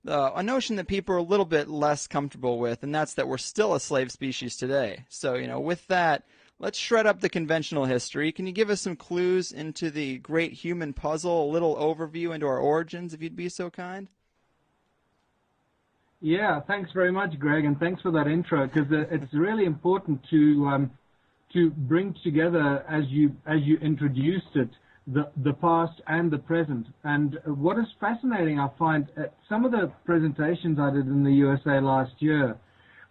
a notion that people are a little bit less comfortable with, and that's that we're still a slave species today. So, with that, let's shred up the conventional history. Can you give us some clues into the great human puzzle, a little overview into our origins, if you'd be so kind? Yeah, thanks very much, Greg, and thanks for that intro, because it's really important to bring together, as you introduced it, the past and the present. And what is fascinating, I find, some of the presentations I did in the USA last year,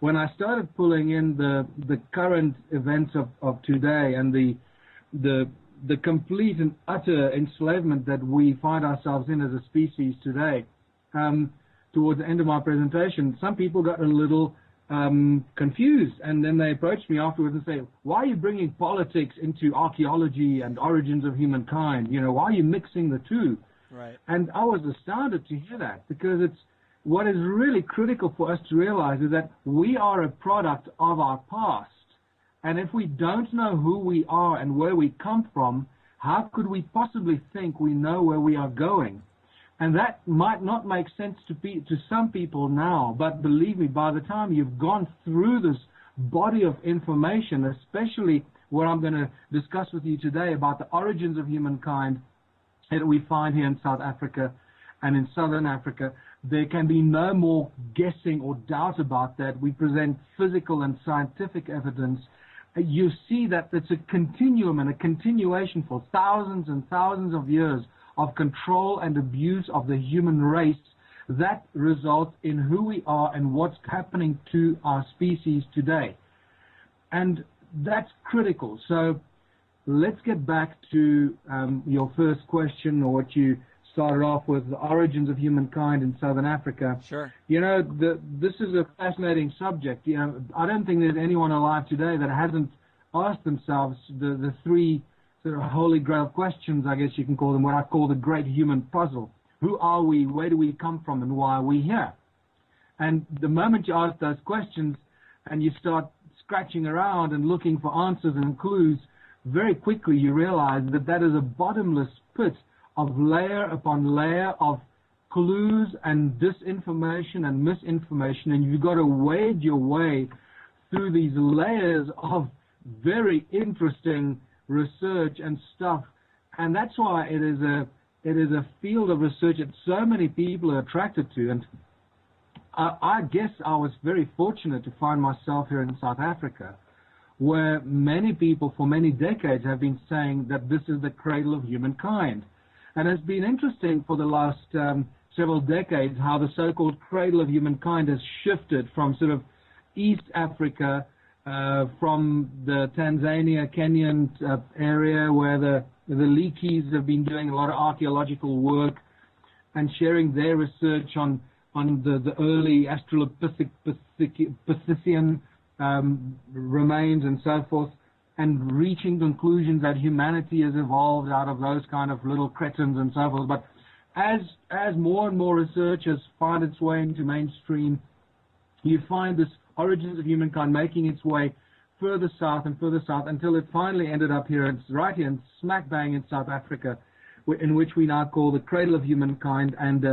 when I started pulling in the current events of today and the complete and utter enslavement that we find ourselves in as a species today, towards the end of my presentation, some people got a little confused, and then they approached me afterwards and say, why are you bringing politics into archaeology and origins of humankind? Why are you mixing the two? Right. And I was astounded to hear that, because what is really critical for us to realize is that we are a product of our past. And if we don't know who we are and where we come from, how could we possibly think we know where we are going? And that might not make sense to some people now, but believe me, by the time you've gone through this body of information, especially what I'm going to discuss with you today about the origins of humankind that we find here in South Africa and in Southern Africa, there can be no more guessing or doubt about that. We present physical and scientific evidence. You see that it's a continuum and a continuation for thousands and thousands of years of control and abuse of the human race that results in who we are and what's happening to our species today. And that's critical. So let's get back to your first question, or what you started off with, the origins of humankind in Southern Africa. Sure. This is a fascinating subject. I don't think there's anyone alive today that hasn't asked themselves the three sort of holy grail questions, I guess you can call them, what I call the great human puzzle. Who are we? Where do we come from? And why are we here? And the moment you ask those questions and you start scratching around and looking for answers and clues, very quickly you realize that that is a bottomless pit of layer upon layer of clues and disinformation and misinformation, and you've got to wade your way through these layers of very interesting research and stuff. And that's why it is a field of research that so many people are attracted to. And I guess I was very fortunate to find myself here in South Africa, where many people for many decades have been saying that this is the cradle of humankind. And it's been interesting for the last several decades how the so-called cradle of humankind has shifted from sort of East Africa, from the Tanzania, Kenyan area, where the Leakeys have been doing a lot of archaeological work and sharing their research on the early Australopithecine remains and so forth, and reaching conclusions that humanity has evolved out of those kind of little cretins and so forth. But as more and more research has found its way into mainstream, you find this origins of humankind making its way further south and further south until it finally ended up here, right here in smack bang in South Africa, in which we now call the cradle of humankind, and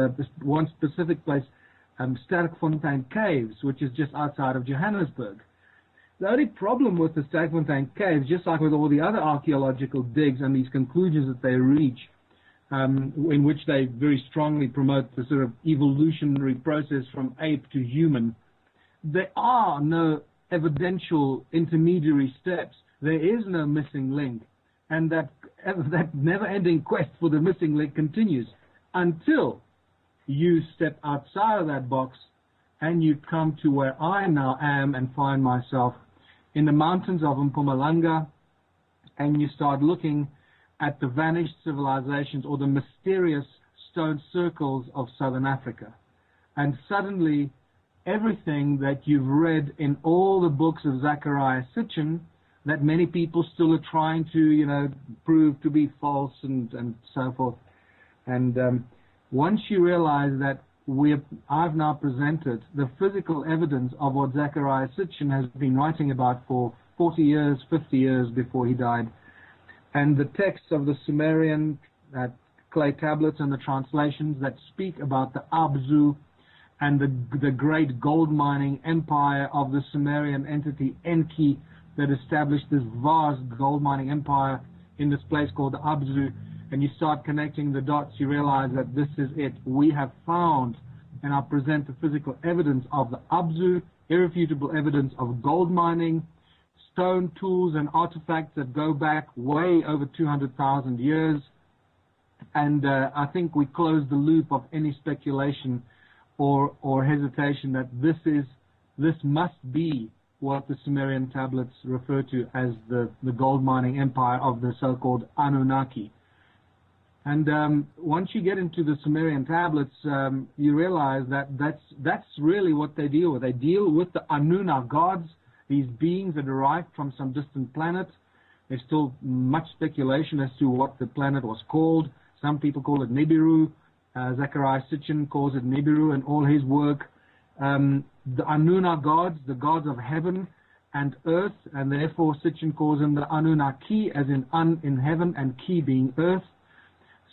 one specific place, Sterkfontein Caves, which is just outside of Johannesburg. The only problem with the Sterkfontein Caves, just like with all the other archaeological digs and these conclusions that they reach, in which they very strongly promote the sort of evolutionary process from ape to human, there are no evidential intermediary steps. There is no missing link. And that never-ending quest for the missing link continues until you step outside of that box and you come to where I now am and find myself in the mountains of Mpumalanga, and you start looking at the vanished civilizations or the mysterious stone circles of Southern Africa. And suddenly, everything that you've read in all the books of Zecharia Sitchin, that many people still are trying to, prove to be false and so forth. And once you realize that I've now presented the physical evidence of what Zecharia Sitchin has been writing about for 40 years, 50 years before he died, and the texts of the Sumerian, clay tablets and the translations that speak about the Abzu and the great gold mining empire of the Sumerian entity Enki that established this vast gold mining empire in this place called the Abzu. And you start connecting the dots, you realize that this is it. We have found, and I'll present the physical evidence of the Abzu, irrefutable evidence of gold mining, stone tools and artifacts that go back way over 200,000 years. And I think we close the loop of any speculation or hesitation that this must be what the Sumerian tablets refer to as the gold mining empire of the so-called Anunnaki. And once you get into the Sumerian tablets, you realize that that's really what they deal with. They deal with the Anunnaki gods, these beings that arrived from some distant planet. There's still much speculation as to what the planet was called. Some people call it Nibiru. Zechariah Sitchin calls it Nibiru in all his work. The Anunnaki gods, the gods of heaven and earth, and therefore Sitchin calls them the Anunnaki, as in un in heaven and ki being earth.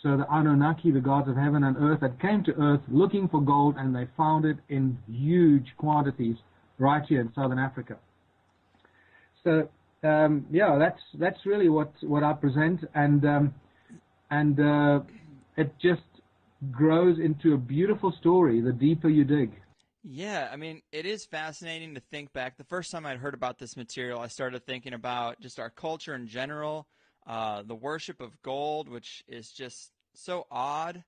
So the Anunnaki, the gods of heaven and earth, that came to earth looking for gold, and they found it in huge quantities right here in southern Africa. So yeah, that's really what I present, and it just grows into a beautiful story the deeper you dig. Yeah, I mean, it is fascinating to think back. The first time I'd heard about this material, I started thinking about just our culture in general, the worship of gold, which is just so odd.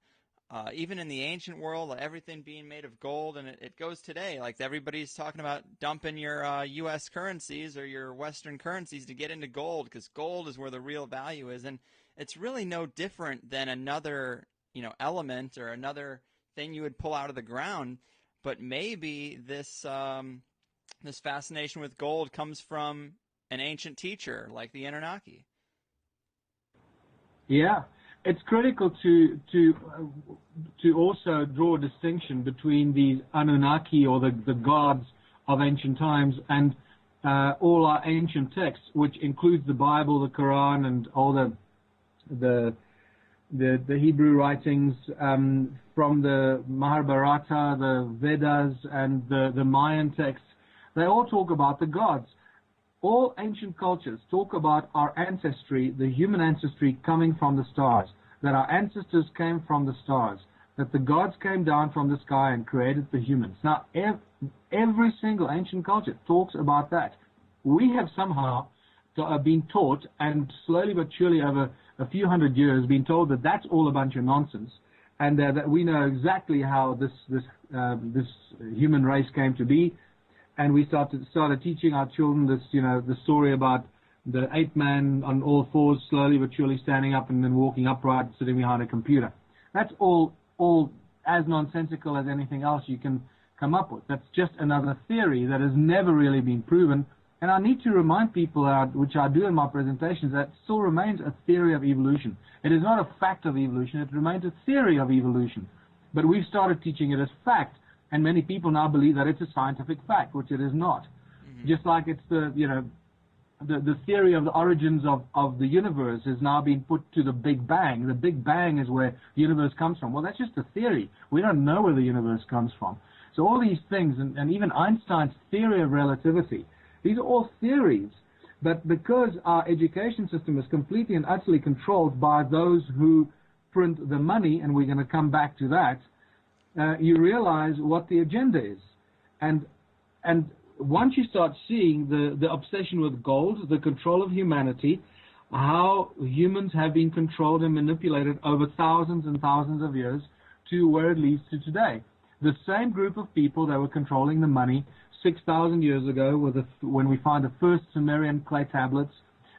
Even in the ancient world, everything being made of gold, and it goes today. Like everybody's talking about dumping your U.S. currencies or your Western currencies to get into gold, because gold is where the real value is. And it's really no different than another, element or another thing you would pull out of the ground. But maybe this this fascination with gold comes from an ancient teacher like the Anunnaki. Yeah, it's critical to also draw a distinction between these Anunnaki, or the gods of ancient times, and all our ancient texts, which includes the Bible, the Quran, and all the Hebrew writings, from the Mahabharata, the Vedas, and the Mayan texts. They all talk about the gods. All ancient cultures talk about our ancestry, the human ancestry, coming from the stars, that our ancestors came from the stars, that the gods came down from the sky and created the humans. Now, every single ancient culture talks about that. We have somehow been taught, and slowly but surely over a few hundred years, been told that that's all a bunch of nonsense, and that we know exactly how this human race came to be. And we started teaching our children this, the story about the ape man on all fours, slowly but surely standing up and then walking upright, sitting behind a computer. That's all as nonsensical as anything else you can come up with. That's just another theory that has never really been proven. And I need to remind people, which I do in my presentations, that it still remains a theory of evolution. It is not a fact of evolution. It remains a theory of evolution. But we've started teaching it as fact. And many people now believe that it's a scientific fact, which it is not. Mm-hmm. Just like it's the theory of the origins of the universe is now being put to the Big Bang. The Big Bang is where the universe comes from. Well, that's just a theory. We don't know where the universe comes from. So all these things, and even Einstein's theory of relativity, these are all theories. But because our education system is completely and utterly controlled by those who print the money, and we're going to come back to that, you realize what the agenda is. And once you start seeing the obsession with gold, the control of humanity, how humans have been controlled and manipulated over thousands and thousands of years to where it leads to today. The same group of people that were controlling the money 6,000 years ago, when we find the first Sumerian clay tablets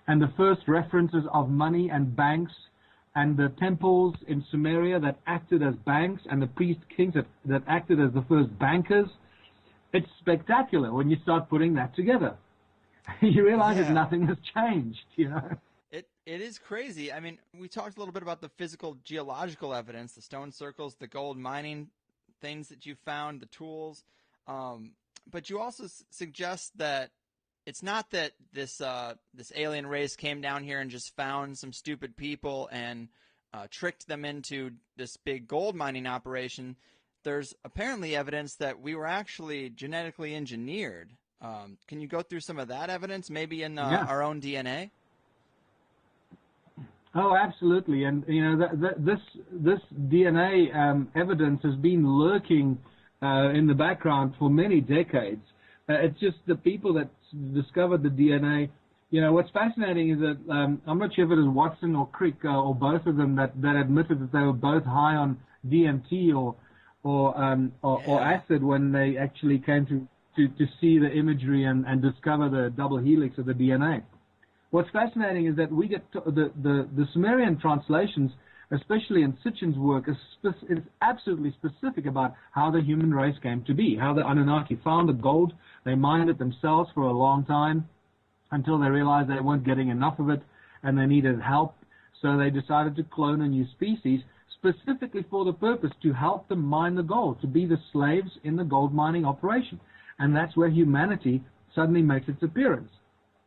and the first references of money and banks, and the temples in Sumeria that acted as banks, and the priest kings that acted as the first bankers. It's spectacular when you start putting that together. You realize that nothing has changed, It is crazy. I mean, we talked a little bit about the physical geological evidence, the stone circles, the gold mining things that you found, the tools. But you also suggest that it's not that this alien race came down here and just found some stupid people and tricked them into this big gold mining operation, there's apparently evidence that we were actually genetically engineered. Can you go through some of that evidence, maybe in Yeah. our own DNA? Oh, absolutely. And, this DNA evidence has been lurking in the background for many decades. It's just the people that discovered the DNA. What's fascinating is that I'm not sure if it was Watson or Crick or both of them that admitted that they were both high on DMT or acid when they actually came to see the imagery and discover the double helix of the DNA. What's fascinating is that we get the Sumerian translations, especially in Sitchin's work, is absolutely specific about how the human race came to be, how the Anunnaki found the gold. They mined it themselves for a long time until they realized they weren't getting enough of it and they needed help. So they decided to clone a new species specifically for the purpose to help them mine the gold, to be the slaves in the gold mining operation. And that's where humanity suddenly makes its appearance.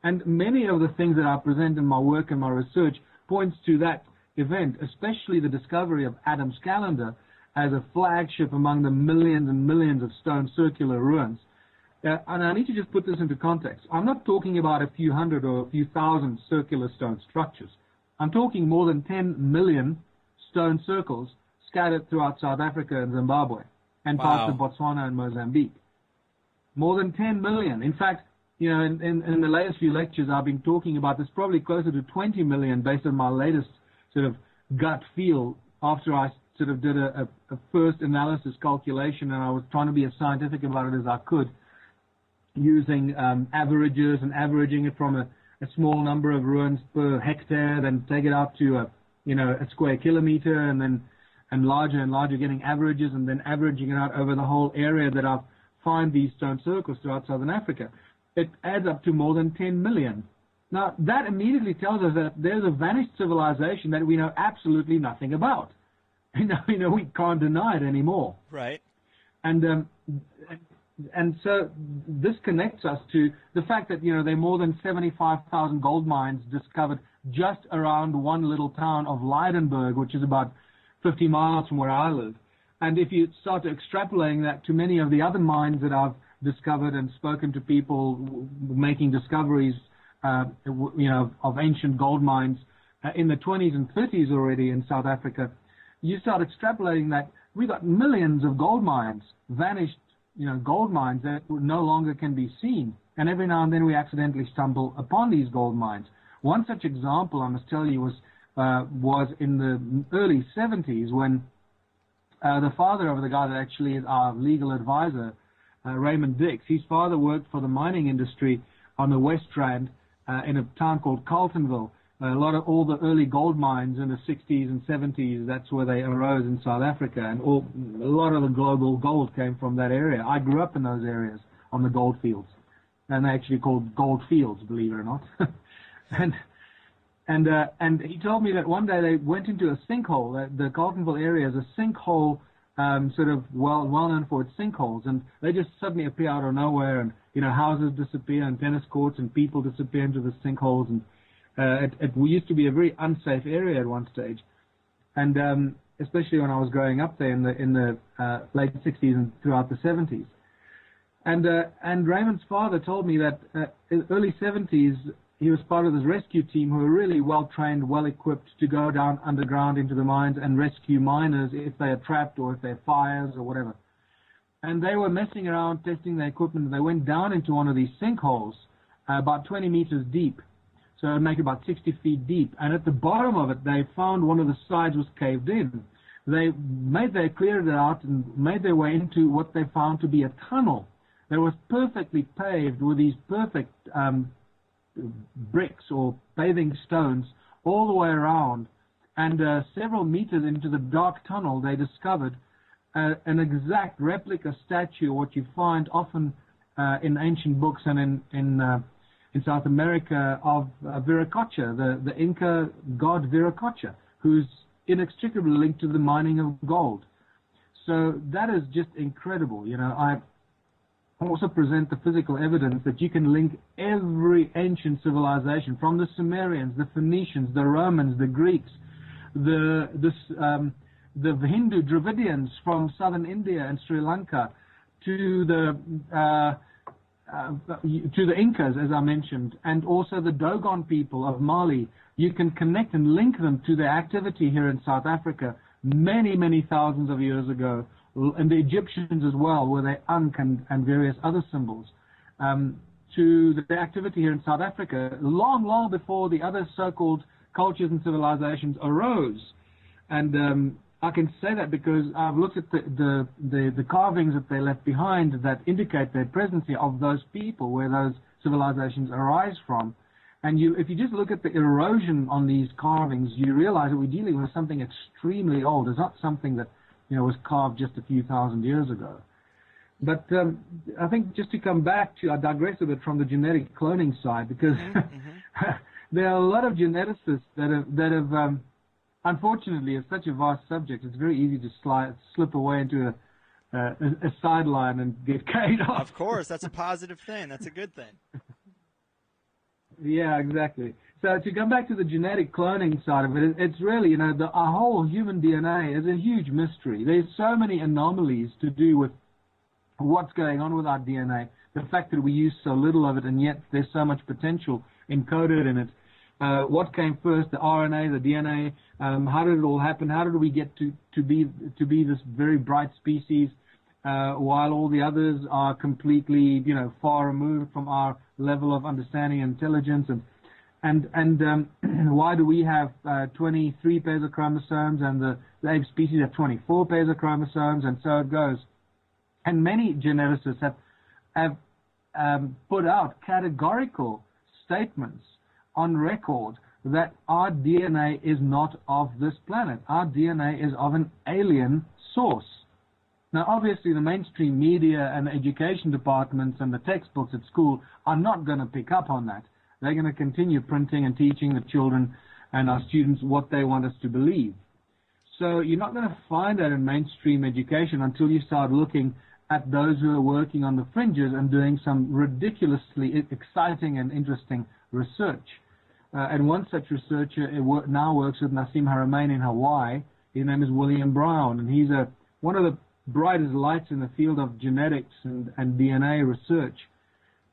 And many of the things that I present in my work and my research points to that event, especially the discovery of Adam's calendar as a flagship among the millions and millions of stone circular ruins. And I need to just put this into context. I'm not talking about a few hundred or a few thousand circular stone structures. I'm talking more than 10 million stone circles scattered throughout South Africa and Zimbabwe and parts of Botswana and Mozambique. More than 10 million. In fact, in the latest few lectures, I've been talking about this, probably closer to 20 million based on my latest sort of gut feel after I sort of did a first analysis calculation, and I was trying to be as scientific about it as I could, using averages and averaging it from a small number of ruins per hectare, then take it out to a square kilometer, and larger, getting averages, and then averaging it out over the whole area that I've find these stone circles throughout Southern Africa. It adds up to more than 10 million. Now, that immediately tells us that there's a vanished civilization that we know absolutely nothing about. We can't deny it anymore. Right. And so this connects us to the fact that, there are more than 75,000 gold mines discovered just around one little town of Leidenburg, which is about 50 miles from where I live. And if you start extrapolating that to many of the other mines that I've discovered and spoken to people making discoveries, of ancient gold mines in the 20s and 30s already in South Africa, you start extrapolating that we got millions of gold mines, vanished, gold mines that no longer can be seen. And every now and then we accidentally stumble upon these gold mines. One such example, I must tell you, was in the early 70s when the father of the guy that actually is our legal advisor, Raymond Dix, his father worked for the mining industry on the West Rand in a town called Carltonville. A lot of all the early gold mines in the 60s and 70s, that's where they arose in South Africa, and a lot of the global gold came from that area. I grew up in those areas on the gold fields, and they actually called gold fields, believe it or not. And he told me that one day they went into a sinkhole. The Carltonville area is a sinkhole, sort of well known for its sinkholes, and they just suddenly appear out of nowhere, and houses disappear, and tennis courts and people disappear into the sinkholes, and it used to be a very unsafe area at one stage, and especially when I was growing up there in the late 60s and throughout the 70s. And Raymond's father told me that in the early 70s he was part of this rescue team who were really well trained, well equipped to go down underground into the mines and rescue miners if they are trapped or if there are fires or whatever. And they were messing around, testing their equipment, and they went down into one of these sinkholes about 20 meters deep. So it would make about 60 feet deep. And at the bottom of it, they found one of the sides was caved in. They cleared it out and made their way into what they found to be a tunnel that was perfectly paved with these perfect bricks or paving stones all the way around. And several meters into the dark tunnel, they discovered an exact replica statue, what you find often in ancient books and in South America, of Viracocha, the Inca god Viracocha, who's inextricably linked to the mining of gold. So that is just incredible. I also present the physical evidence that you can link every ancient civilization, from the Sumerians, the Phoenicians, the Romans, the Greeks, the Hindu Dravidians from southern India and Sri Lanka, to the Incas, as I mentioned, and also the Dogon people of Mali. You can connect and link them to their activity here in South Africa many, many thousands of years ago, and the Egyptians as well, with their Ankh and various other symbols, to the activity here in South Africa long, long before the other so-called cultures and civilizations arose. And I can say that because I've looked at the carvings that they left behind that indicate their presence here of those people, where those civilizations arise from. And if you just look at the erosion on these carvings, you realize that we're dealing with something extremely old. It's not something that was carved just a few thousand years ago. But I think just to come back to, I digress a bit from the genetic cloning side, because there are a lot of geneticists that have unfortunately, it's such a vast subject, it's very easy to slip away into a sideline and get carried off. Of course, that's a positive thing. That's a good thing. Yeah, exactly. So to come back to the genetic cloning side of it, it's really, our whole human DNA is a huge mystery. There's so many anomalies to do with what's going on with our DNA, the fact that we use so little of it, and yet there's so much potential encoded in it. What came first, the RNA, the DNA? How did it all happen? How did we get to be this very bright species, while all the others are completely, far removed from our level of understanding and intelligence? And why do we have 23 pairs of chromosomes and the ape species have 24 pairs of chromosomes, and so it goes. And many geneticists have put out categorical statements on record that our DNA is not of this planet. Our DNA is of an alien source. Now, obviously, the mainstream media and the education departments and the textbooks at school are not going to pick up on that. They're going to continue printing and teaching the children and our students what they want us to believe. So you're not going to find that in mainstream education until you start looking at those who are working on the fringes and doing some ridiculously exciting and interesting research. And one such researcher now works with Nassim Haramein in Hawaii. His name is William Brown, and he's one of the brightest lights in the field of genetics and DNA research.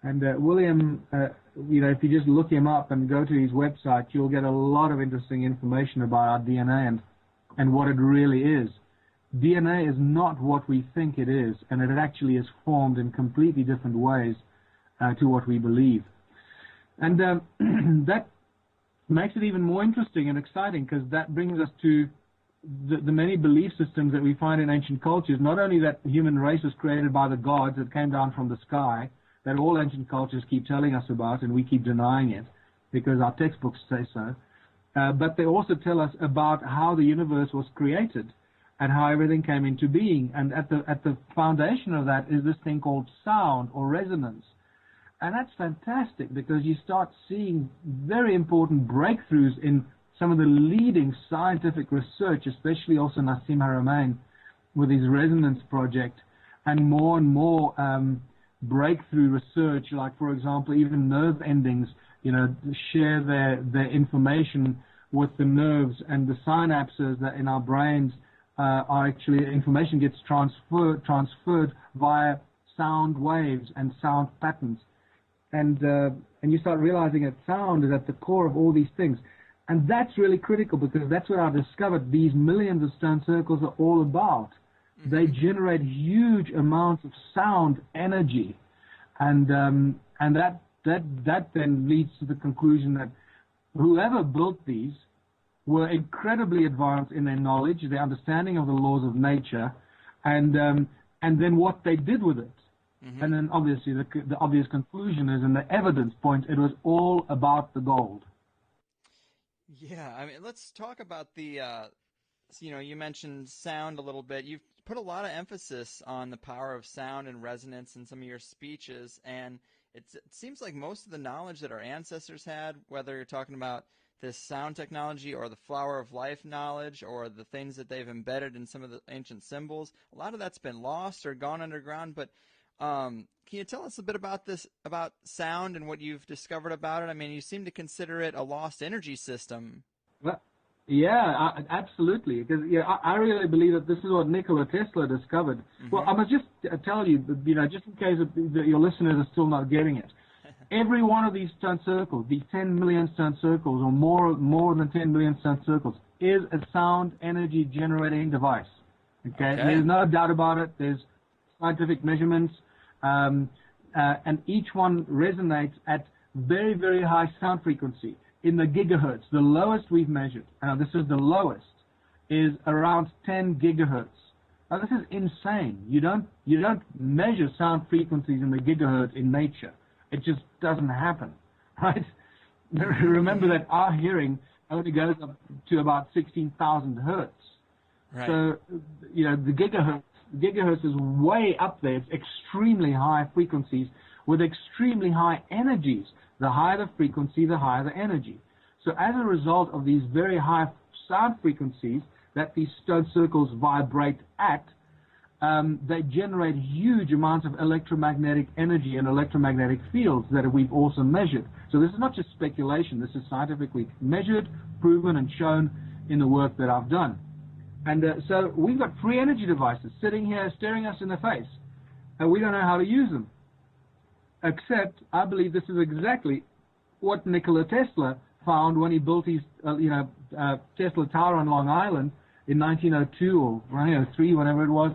And William, if you just look him up and go to his website, you'll get a lot of interesting information about our DNA and what it really is. DNA is not what we think it is, and it actually is formed in completely different ways to what we believe. And that makes it even more interesting and exciting, because that brings us to the many belief systems that we find in ancient cultures. Not only that the human race was created by the gods that came down from the sky, that all ancient cultures keep telling us about, and we keep denying it because our textbooks say so, but they also tell us about how the universe was created and how everything came into being. And at the foundation of that is this thing called sound or resonance. And that's fantastic, because you start seeing very important breakthroughs in some of the leading scientific research, especially also Nassim Haramein with his resonance project, and more breakthrough research, like, for example, even nerve endings, share their information with the nerves, and the synapses that in our brains are actually, information gets transferred via sound waves and sound patterns. And you start realizing that sound is at the core of all these things. And that's really critical, because that's what I've discovered these millions of stone circles are all about. They generate huge amounts of sound energy. And that then leads to the conclusion that whoever built these were incredibly advanced in their knowledge, their understanding of the laws of nature, and then what they did with it. And then obviously the obvious conclusion is, and the evidence points, it was all about the gold. Yeah, I mean, let's talk about the, you mentioned sound a little bit. You've put a lot of emphasis on the power of sound and resonance in some of your speeches, and it seems like most of the knowledge that our ancestors had, whether you're talking about this sound technology or the flower of life knowledge or the things that they've embedded in some of the ancient symbols, a lot of that's been lost or gone underground. But can you tell us a bit about sound and what you've discovered about it? I mean, you seem to consider it a lost energy system. Well, Yeah, absolutely. Because I really believe that this is what Nikola Tesla discovered. Well, I must just tell you, just in case your listeners are still not getting it. Every one of these stone circles, these 10 million stone circles, or more than 10 million stone circles, is a sound energy generating device. Okay? There's no doubt about it. There's scientific measurements, and each one resonates at very, very high sound frequency. In the gigahertz, the lowest we've measured, this is the lowest, is around 10 gigahertz. Now this is insane. You don't measure sound frequencies in the gigahertz in nature. It just doesn't happen, right? Remember that our hearing only goes up to about 16,000 hertz. Right. So, the gigahertz is way up there. It's extremely high frequencies with extremely high energies. The higher the frequency, the higher the energy. So as a result of these very high sound frequencies that these stone circles vibrate at, they generate huge amounts of electromagnetic energy and electromagnetic fields that we've also measured. So this is not just speculation. This is scientifically measured, proven, and shown in the work that I've done. And so we've got free energy devices sitting here staring us in the face, and we don't know how to use them. Except, I believe this is exactly what Nikola Tesla found when he built his, Tesla Tower on Long Island in 1902 or 1903, whenever it was.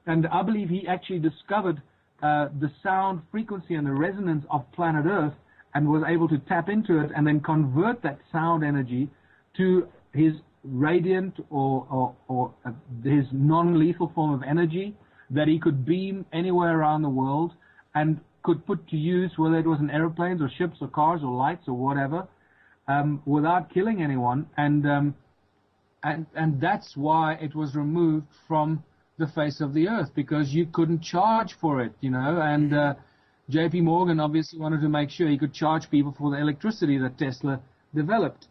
And I believe he actually discovered the sound frequency and the resonance of planet Earth and was able to tap into it and then convert that sound energy to his radiant or his non-lethal form of energy that he could beam anywhere around the world and could put to use, whether it was in airplanes or ships or cars or lights or whatever, without killing anyone. And that's why it was removed from the face of the earth, because you couldn't charge for it, and J.P. Morgan obviously wanted to make sure he could charge people for the electricity that Tesla developed.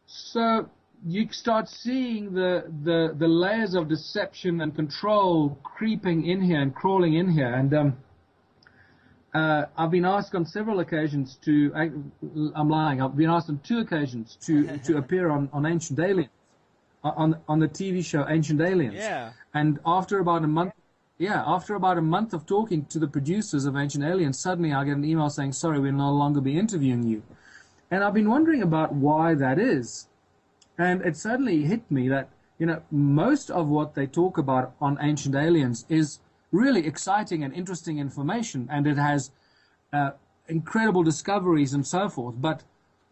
So you start seeing the layers of deception and control creeping in here and crawling in here. And I've been asked on several occasions I'm lying, I've been asked on 2 occasions to appear on Ancient Aliens, on the TV show Ancient Aliens. Yeah. And after about a month of talking to the producers of Ancient Aliens, suddenly I get an email saying, sorry, we'll no longer be interviewing you. And I've been wondering about why that is. And it suddenly hit me that, most of what they talk about on Ancient Aliens is really exciting and interesting information, and it has incredible discoveries and so forth. But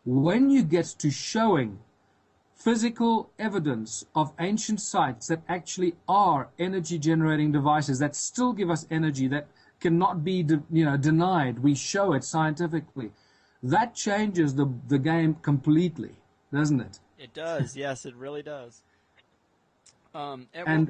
when you get to showing physical evidence of ancient sites that actually are energy generating devices that still give us energy, that cannot be denied, we show it scientifically, that changes the game completely, doesn't it? It does. Yes, it really does. And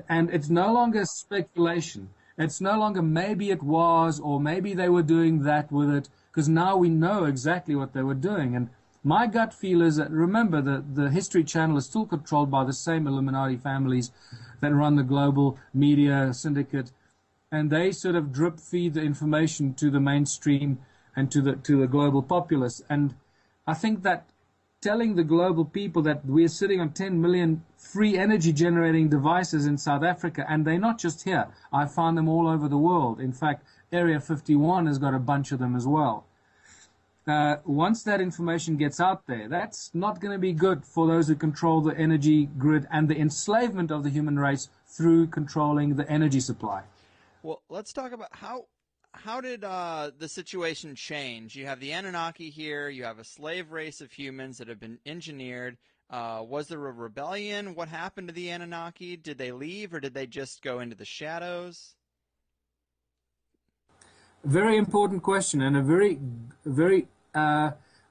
it's no longer speculation. It's no longer maybe it was, or maybe they were doing that with it, because now we know exactly what they were doing. And my gut feel is that, remember, the History Channel is still controlled by the same Illuminati families that run the global media syndicate, and they sort of drip feed the information to the mainstream and to the global populace. And I think that telling the global people that we're sitting on 10 million free energy generating devices in South Africa, and they're not just here. I found them all over the world. In fact, Area 51 has got a bunch of them as well. Once that information gets out there, that's not going to be good for those who control the energy grid and the enslavement of the human race through controlling the energy supply. Well, let's talk about how did the situation change? You have the Anunnaki here. You have a slave race of humans that have been engineered. Was there a rebellion? What happened to the Anunnaki? Did they leave, or did they just go into the shadows? Very important question, and a very, very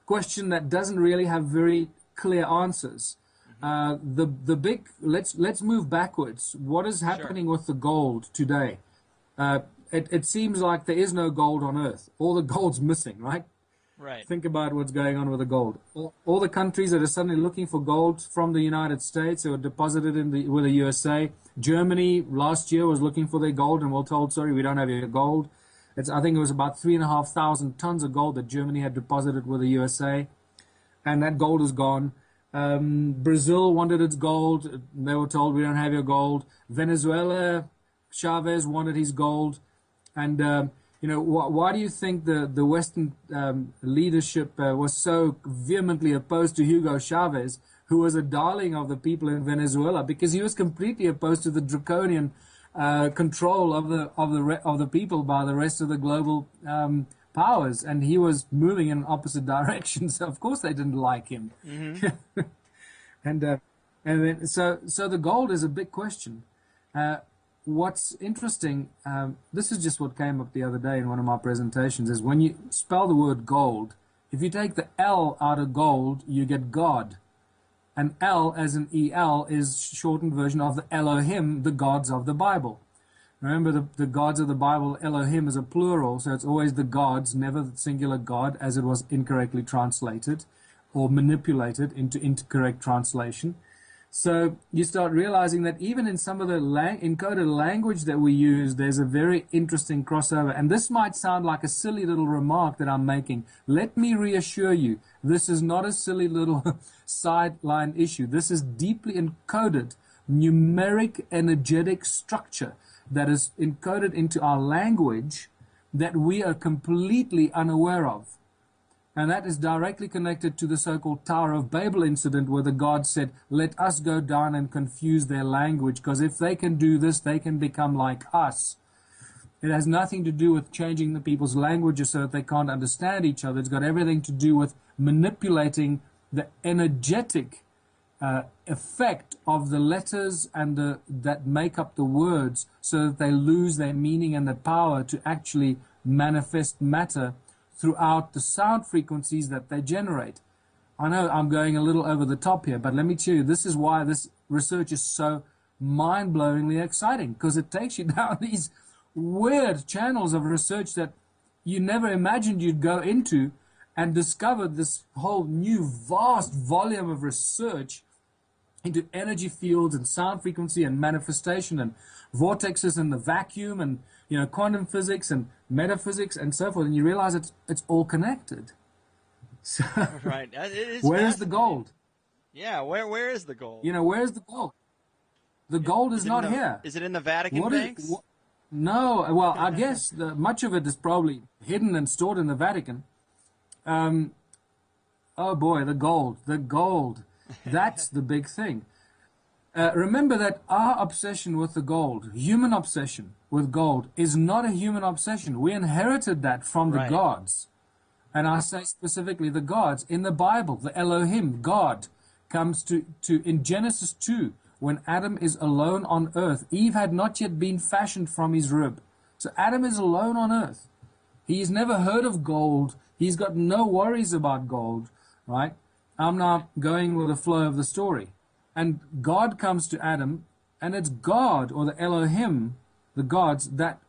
question that doesn't really have very clear answers. The big let's move backwards. What is happening with the gold today? It seems like there is no gold on Earth. All the gold's missing, right? Right. Think about what's going on with the gold. All the countries that are suddenly looking for gold from the United States or deposited with the USA. Germany last year was looking for their gold and were told, sorry, we don't have your gold. I think it was about 3,500 tons of gold that Germany had deposited with the USA, and that gold is gone. Brazil wanted its gold. They were told, we don't have your gold. Venezuela, Chavez wanted his gold. And, why do you think the Western leadership was so vehemently opposed to Hugo Chavez, who was a darling of the people in Venezuela? Because he was completely opposed to the draconian control of the people by the rest of the global powers, and he was moving in opposite directions. So of course they didn't like him. Mm-hmm. and then so the gold is a big question. What's interesting, this is just what came up the other day in one of my presentations, is when you spell the word gold, if you take the L out of gold, you get God. And L, as in EL, is shortened version of the Elohim, the gods of the Bible. Remember, the gods of the Bible, Elohim is a plural, so it's always the gods, never the singular God, as it was incorrectly translated or manipulated into incorrect translation. So you start realizing that even in some of the encoded language that we use, there's a very interesting crossover. And this might sound like a silly little remark that I'm making. Let me reassure you, this is not a silly little sideline issue. This is deeply encoded, numeric, energetic structure that is encoded into our language that we are completely unaware of. And that is directly connected to the so-called Tower of Babel incident, where the gods said, let us go down and confuse their language, because if they can do this, they can become like us. It has nothing to do with changing the people's languages so that they can't understand each other. It's got everything to do with manipulating the energetic effect of the letters and that make up the words, so that they lose their meaning and their power to actually manifest matter throughout the sound frequencies that they generate. I know I'm going a little over the top here, but let me tell you, this is why this research is so mind-blowingly exciting, because it takes you down these weird channels of research that you never imagined you'd go into, and discover this whole new vast volume of research into energy fields and sound frequency and manifestation and vortexes and the vacuum and quantum physics and metaphysics and so forth, and you realize it's all connected. So, right. It is where is the gold? Yeah, where is the gold? Where's the gold? The gold is not here. Is it in the Vatican banks? No. Well, I guess much of it is probably hidden and stored in the Vatican. Oh boy, the gold. That's the big thing. Remember that our obsession with the gold, human obsession with gold, is not a human obsession. We inherited that from the gods. And I say specifically the gods. In the Bible, the Elohim, God, comes to in Genesis 2, when Adam is alone on earth. Eve had not yet been fashioned from his rib. So Adam is alone on earth. He's never heard of gold. He's got no worries about gold, right? I'm now going with the flow of the story. And God comes to Adam, and it's God, or the Elohim, the gods, that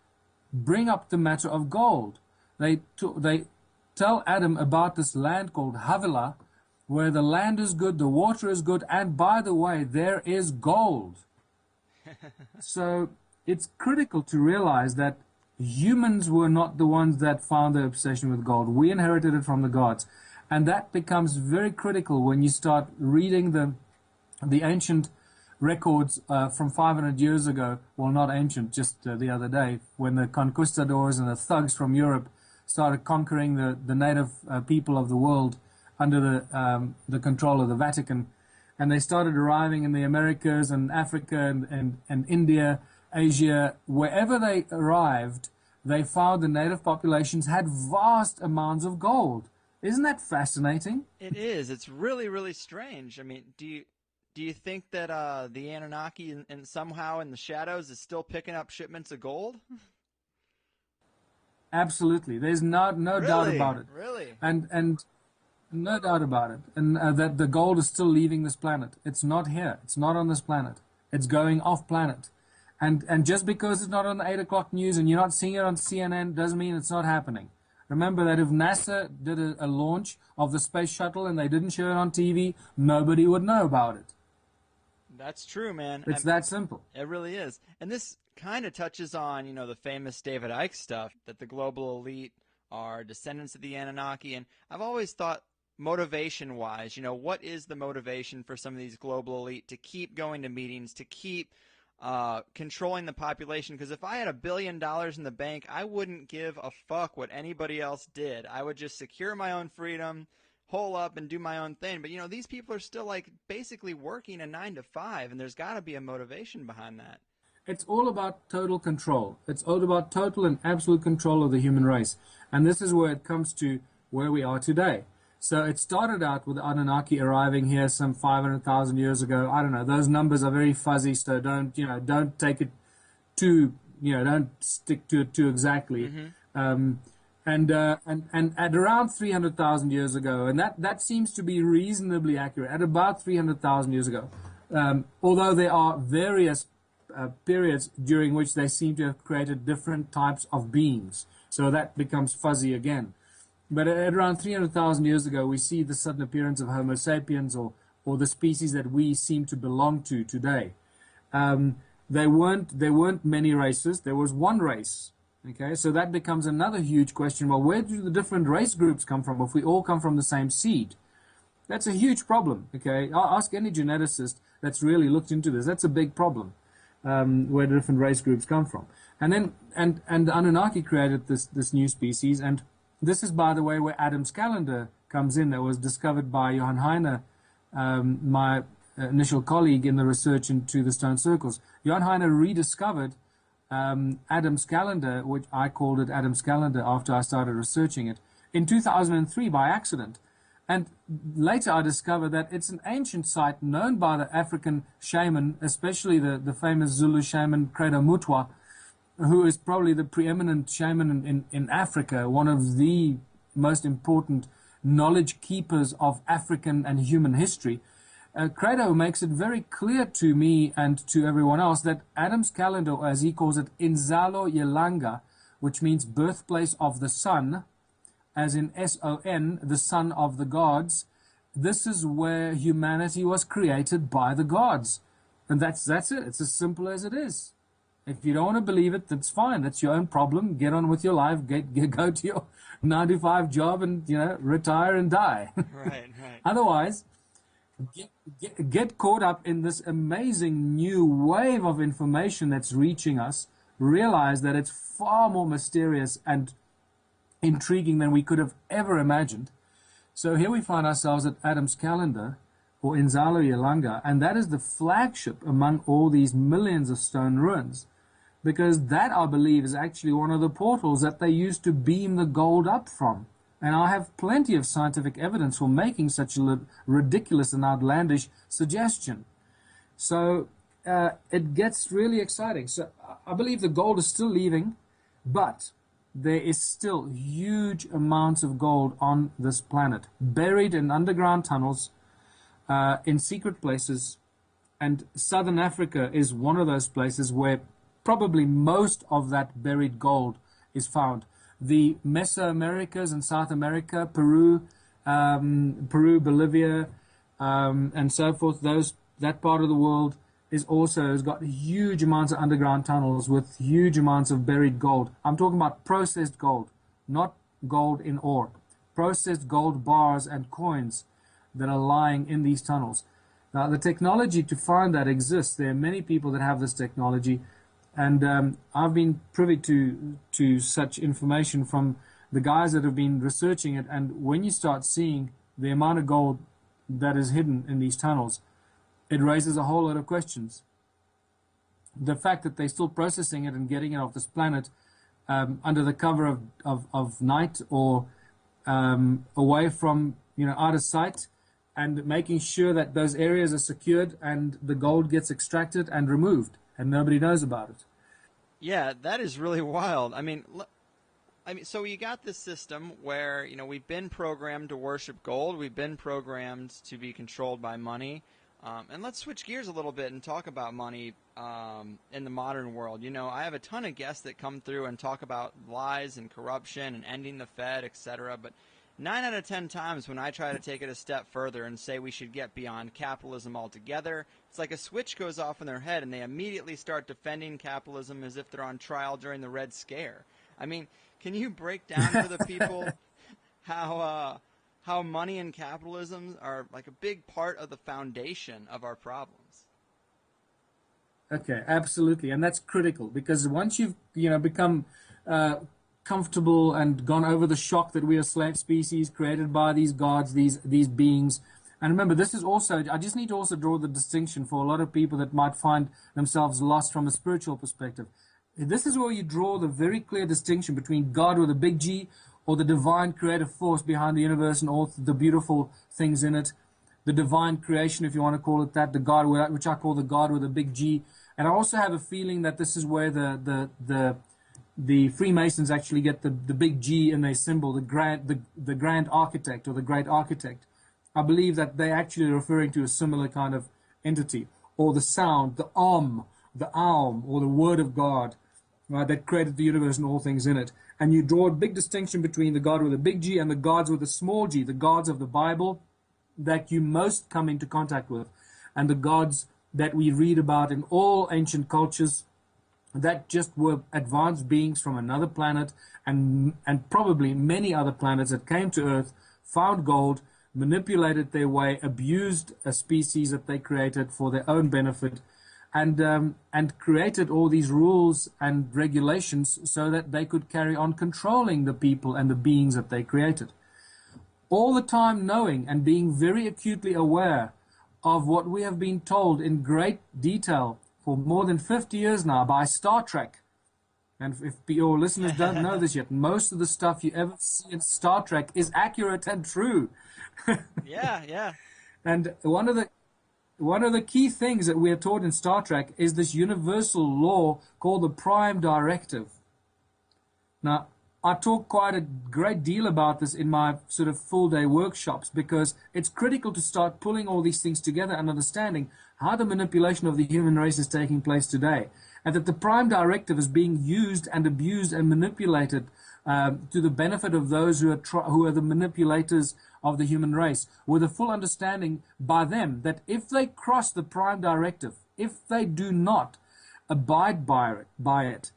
bring up the matter of gold. They tell Adam about this land called Havilah, where the land is good, the water is good, and by the way, there is gold. So it's critical to realize that humans were not the ones that found the obsession with gold. We inherited it from the gods. And that becomes very critical when you start reading the ancient records from 500 years ago. Well, not ancient, just the other day, when the conquistadors and the thugs from Europe started conquering the native people of the world under the control of the Vatican. And they started arriving in the Americas and Africa and India, Asia. Wherever they arrived, they found the native populations had vast amounts of gold. Isn't that fascinating? It is. It's really, really strange. I mean, do you think that the Anunnaki and somehow in the shadows is still picking up shipments of gold? Absolutely. There's no doubt about it. Really? And no doubt about it. And that the gold is still leaving this planet. It's not here. It's not on this planet. It's going off planet. And just because it's not on the 8 o'clock news and you're not seeing it on CNN doesn't mean it's not happening. Remember that if NASA did a launch of the space shuttle and they didn't show it on TV, nobody would know about it. That's true, man. It's that simple. It really is. And this kind of touches on, the famous David Icke stuff, that the global elite are descendants of the Anunnaki. And I've always thought motivation-wise, what is the motivation for some of these global elite to keep going to meetings, to keep controlling the population? Because if I had $1 billion in the bank, I wouldn't give a fuck what anybody else did. I would just secure my own freedom, hole up, and do my own thing. But these people are still like basically working a 9 to 5, and there's got to be a motivation behind that. It's all about total control. It's all about total and absolute control of the human race. And this is where it comes to where we are today. So it started out with the Anunnaki arriving here some 500,000 years ago. I don't know. Those numbers are very fuzzy, so don't take it too, don't stick to it too exactly. Mm-hmm. And at around 300,000 years ago, and that seems to be reasonably accurate, at about 300,000 years ago, although there are various periods during which they seem to have created different types of beings. So that becomes fuzzy again. But at around 300,000 years ago, we see the sudden appearance of Homo sapiens, or the species that we seem to belong to today. There weren't many races. There was one race. Okay, so that becomes another huge question. Well, where do the different race groups come from if we all come from the same seed? That's a huge problem. Okay, ask any geneticist that's really looked into this. That's a big problem. Where different race groups come from. And then and the Anunnaki created this new species, and this is, by the way, where Adam's calendar comes in. That was discovered by Johann Heine, my initial colleague in the research into the stone circles. Johann Heine rediscovered Adam's calendar, which I called it Adam's calendar after I started researching it, in 2003 by accident. And later I discovered that it's an ancient site known by the African shaman, especially the famous Zulu shaman Credo Mutwa, who is probably the preeminent shaman in Africa, one of the most important knowledge keepers of African and human history. Credo makes it very clear to me and to everyone else that Adam's calendar, or as he calls it, Inzalo Yelanga, which means birthplace of the sun, as in S-O-N, the son of the gods. This is where humanity was created by the gods. And that's it. It's as simple as it is. If you don't want to believe it, that's fine. That's your own problem. Get on with your life. Go to your 9-to-5 job and, retire and die. Right. Otherwise, get caught up in this amazing new wave of information that's reaching us. Realize that it's far more mysterious and intriguing than we could have ever imagined. So here we find ourselves at Adam's calendar, or Inzalo Yelanga, and that is the flagship among all these millions of stone ruins, because that, I believe, is actually one of the portals that they used to beam the gold up from. And I have plenty of scientific evidence for making such a ridiculous and outlandish suggestion. So it gets really exciting. So I believe the gold is still leaving, but there is still huge amounts of gold on this planet, buried in underground tunnels, in secret places. And Southern Africa is one of those places where probably most of that buried gold is found. The Mesoamericas and South America, Peru, Bolivia, and so forth, that part of the world has got huge amounts of underground tunnels with huge amounts of buried gold. I'm talking about processed gold, not gold in ore. Processed gold bars and coins that are lying in these tunnels. Now, the technology to find that exists. There are many people that have this technology, and I've been privy to such information from the guys that have been researching it. And when you start seeing the amount of gold that is hidden in these tunnels, it raises a whole lot of questions. The fact that they're still processing it and getting it off this planet under the cover of night, or away from out of sight, and making sure that those areas are secured and the gold gets extracted and removed and nobody knows about it. Yeah, that is really wild. I mean, so you got this system where we've been programmed to worship gold. We've been programmed to be controlled by money. And let's switch gears a little bit and talk about money in the modern world. I have a ton of guests that come through and talk about lies and corruption and ending the Fed, etc. But 9 out of 10 times when I try to take it a step further and say we should get beyond capitalism altogether, it's like a switch goes off in their head and they immediately start defending capitalism as if they're on trial during the Red Scare. I mean, can you break down for the people how how money and capitalism are like a big part of the foundation of our problems. Okay, absolutely, and that's critical because once you've become comfortable and gone over the shock that we are slave species created by these gods, these beings. And remember, this is also, I just need to also draw the distinction for a lot of people that might find themselves lost from a spiritual perspective. This is where you draw the very clear distinction between God with a big G or the divine creative force behind the universe and all the beautiful things in it. The divine creation, if you want to call it that, the God, which I call the God with a big G. And I also have a feeling that this is where the Freemasons actually get the big G in their symbol, the grand architect or the great architect. I believe that they're actually referring to a similar kind of entity, or the sound, the Aum, or the Word of God, right, that created the universe and all things in it. And you draw a big distinction between the God with a big G and the gods with a small g, the gods of the Bible that you most come into contact with, and the gods that we read about in all ancient cultures that just were advanced beings from another planet and probably many other planets that came to Earth, found gold, manipulated their way, abused a species that they created for their own benefit, and created all these rules and regulations so that they could carry on controlling the people and the beings that they created. All the time knowing and being very acutely aware of what we have been told in great detail for more than 50 years now by Star Trek. And if your listeners don't know this yet, most of the stuff you ever see in Star Trek is accurate and true. Yeah. And one of the key things that we are taught in Star Trek is this universal law called the Prime Directive. Now, I talk quite a great deal about this in my sort of full-day workshops because it's critical to start pulling all these things together and understanding how the manipulation of the human race is taking place today, and that the Prime Directive is being used and abused and manipulated to the benefit of those who are the manipulators of the human race, with a full understanding by them that if they cross the Prime Directive, if they do not abide by it,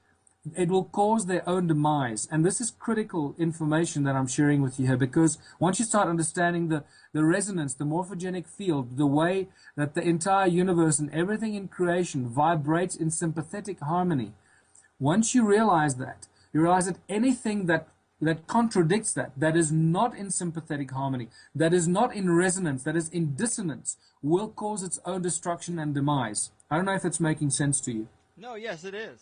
it will cause their own demise. And this is critical information that I'm sharing with you here, because once you start understanding the resonance, the morphogenic field, the way that the entire universe and everything in creation vibrates in sympathetic harmony, once you realize that, you realize that anything that contradicts that is not in sympathetic harmony, that is not in resonance, that is in dissonance, will cause its own destruction and demise. I don't know if it's making sense to you. No, yes, it is.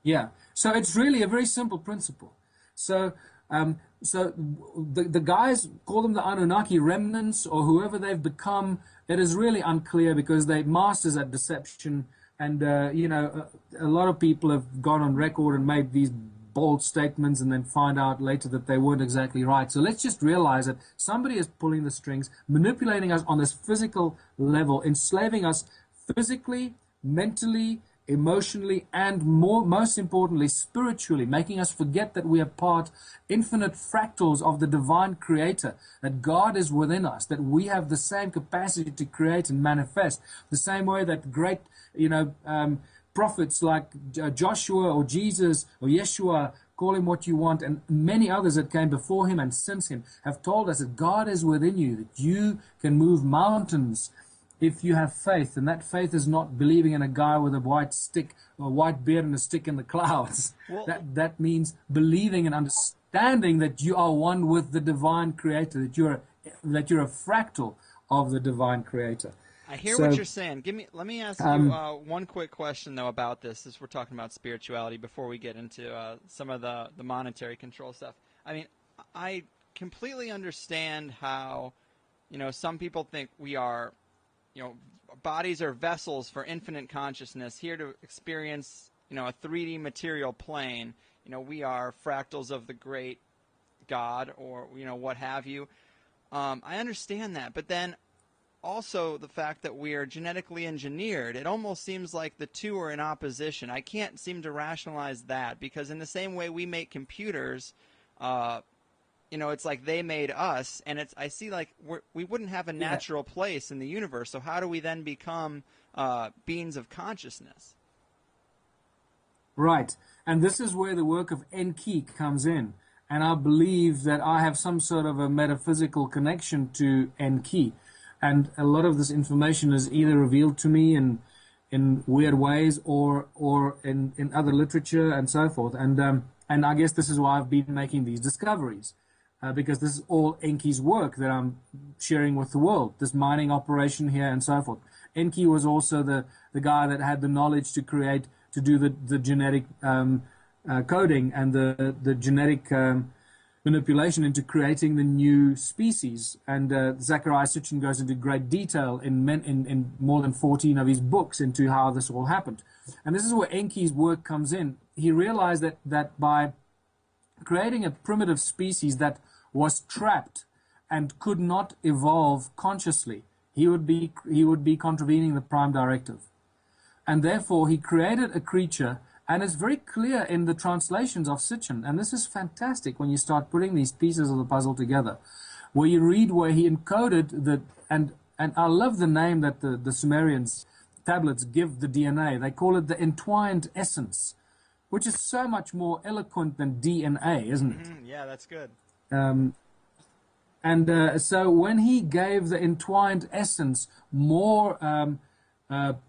Yeah, so it's really a very simple principle. So the guys, call them the Anunnaki remnants or whoever they've become. It is really unclear because they're masters at deception, and a lot of people have gone on record and made these bold statements and then find out later that they weren't exactly right. So let's just realize that somebody is pulling the strings, manipulating us on this physical level, enslaving us physically, mentally, emotionally, and most importantly, spiritually, making us forget that we are infinite fractals of the divine creator, that God is within us, that we have the same capacity to create and manifest, the same way that great, prophets like Joshua or Jesus or Yeshua, call him what you want, and many others that came before him and since him have told us that God is within you, that you can move mountains if you have faith. And that faith is not believing in a guy with a white stick or a white beard and a stick in the clouds. Well, that means believing and understanding that you are one with the divine creator, that you're a fractal of the divine creator. I hear what you're saying. Let me ask you one quick question though about this, as we're talking about spirituality, before we get into some of the monetary control stuff. I mean, I completely understand how, some people think we are, bodies are vessels for infinite consciousness, here to experience, a 3D material plane. We are fractals of the great God, or, what have you. I understand that, but then also the fact that we are genetically engineered, it almost seems like the two are in opposition. I can't seem to rationalize that, because in the same way we make computers, it's like they made us, and I see like we wouldn't have a natural place in the universe. So how do we then become beings of consciousness? Right, and this is where the work of Enki comes in. and I believe that I have some sort of a metaphysical connection to Enki. And a lot of this information is either revealed to me in weird ways or in other literature and so forth. And I guess this is why I've been making these discoveries, because this is all Enki's work that I'm sharing with the world, this mining operation here and so forth. Enki was also the guy that had the knowledge to do the genetic coding and the genetic manipulation into creating the new species. And Zecharia Sitchin goes into great detail in more than 14 of his books into how this all happened. And this is where Enki's work comes in. He realized that by creating a primitive species that was trapped and could not evolve consciously, he would be contravening the prime directive. And therefore, he created a creature, and it's very clear in the translations of Sitchin, and this is fantastic when you start putting these pieces of the puzzle together, where you read where he encoded and I love the name that the Sumerians tablets give the DNA. They call it the entwined essence, which is so much more eloquent than DNA, isn't it? Yeah, that's good. So when he gave the entwined essence more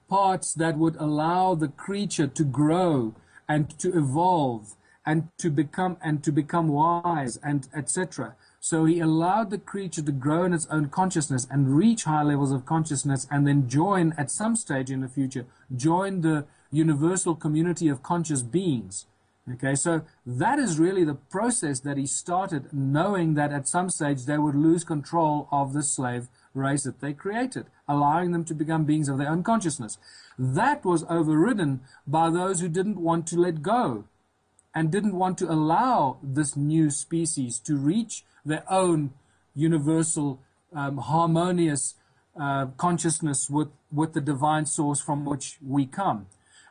parts that would allow the creature to grow and to evolve and to become wise and etc. So he allowed the creature to grow in its own consciousness and reach high levels of consciousness, and then join at some stage in the future, join the universal community of conscious beings. Okay, so that is really the process that he started, knowing that at some stage they would lose control of the slave race that they created, allowing them to become beings of their own consciousness. That was overridden by those who didn't want to let go and didn't want to allow this new species to reach their own universal, harmonious consciousness with the divine source from which we come.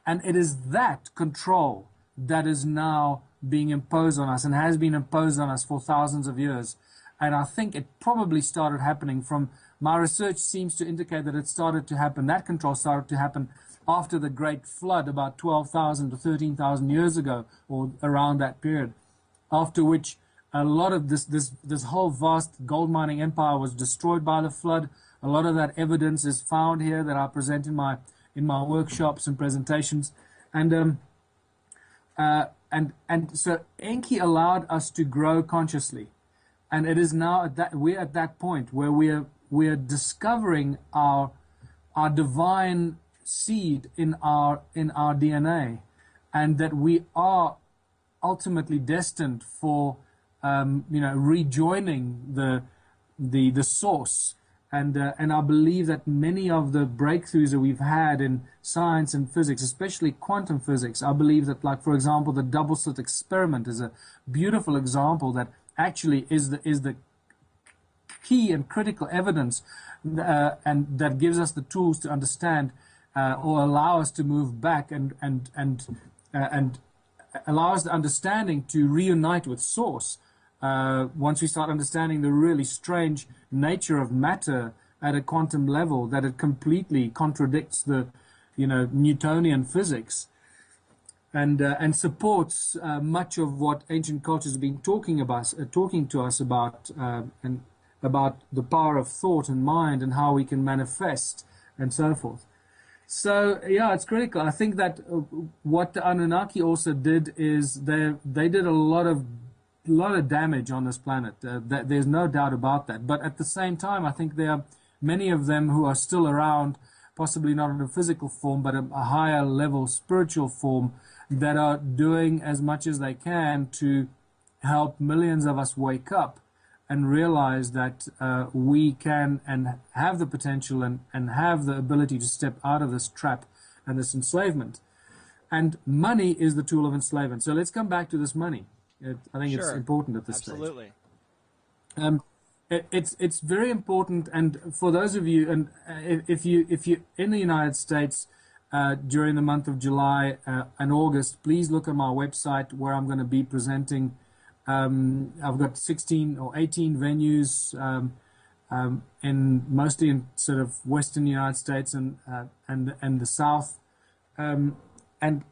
And it is that control that is now being imposed on us and has been imposed on us for thousands of years. And I think it probably started happening from, my research seems to indicate that it started to happen, that control started to happen after the Great Flood about 12,000 to 13,000 years ago, or around that period, after which a lot of this whole vast gold mining empire was destroyed by the flood. A lot of that evidence is found here that I present in my workshops and presentations. And so Enki allowed us to grow consciously, and it is now we're at that point where we are discovering our divine seed in our DNA, and that we are ultimately destined for rejoining the source. And I believe that many of the breakthroughs that we've had in science and physics, especially quantum physics, I believe that, like, for example, the double slit experiment is a beautiful example that actually is the key and critical evidence, and that gives us the tools to understand or allow us to move back and allow us the understanding to reunite with source. Once we start understanding the really strange nature of matter at a quantum level, that it completely contradicts the, Newtonian physics, and supports much of what ancient cultures have been talking to us about, and about the power of thought and mind and how we can manifest and so forth. So yeah, it's critical. I think that what the Anunnaki also did is they did a lot of damage on this planet. There's no doubt about that. But at the same time, I think there are many of them who are still around, possibly not in a physical form, but a higher level spiritual form, that are doing as much as they can to help millions of us wake up and realize that we can and have the potential and have the ability to step out of this trap and this enslavement. And money is the tool of enslavement. So let's come back to this money. I think it's important at this stage. Absolutely. It's very important, and for those of you, and if you're in the United States during the month of July and August, please look at my website where I'm going to be presenting. I've got 16 or 18 venues mostly in sort of Western United States and the South, and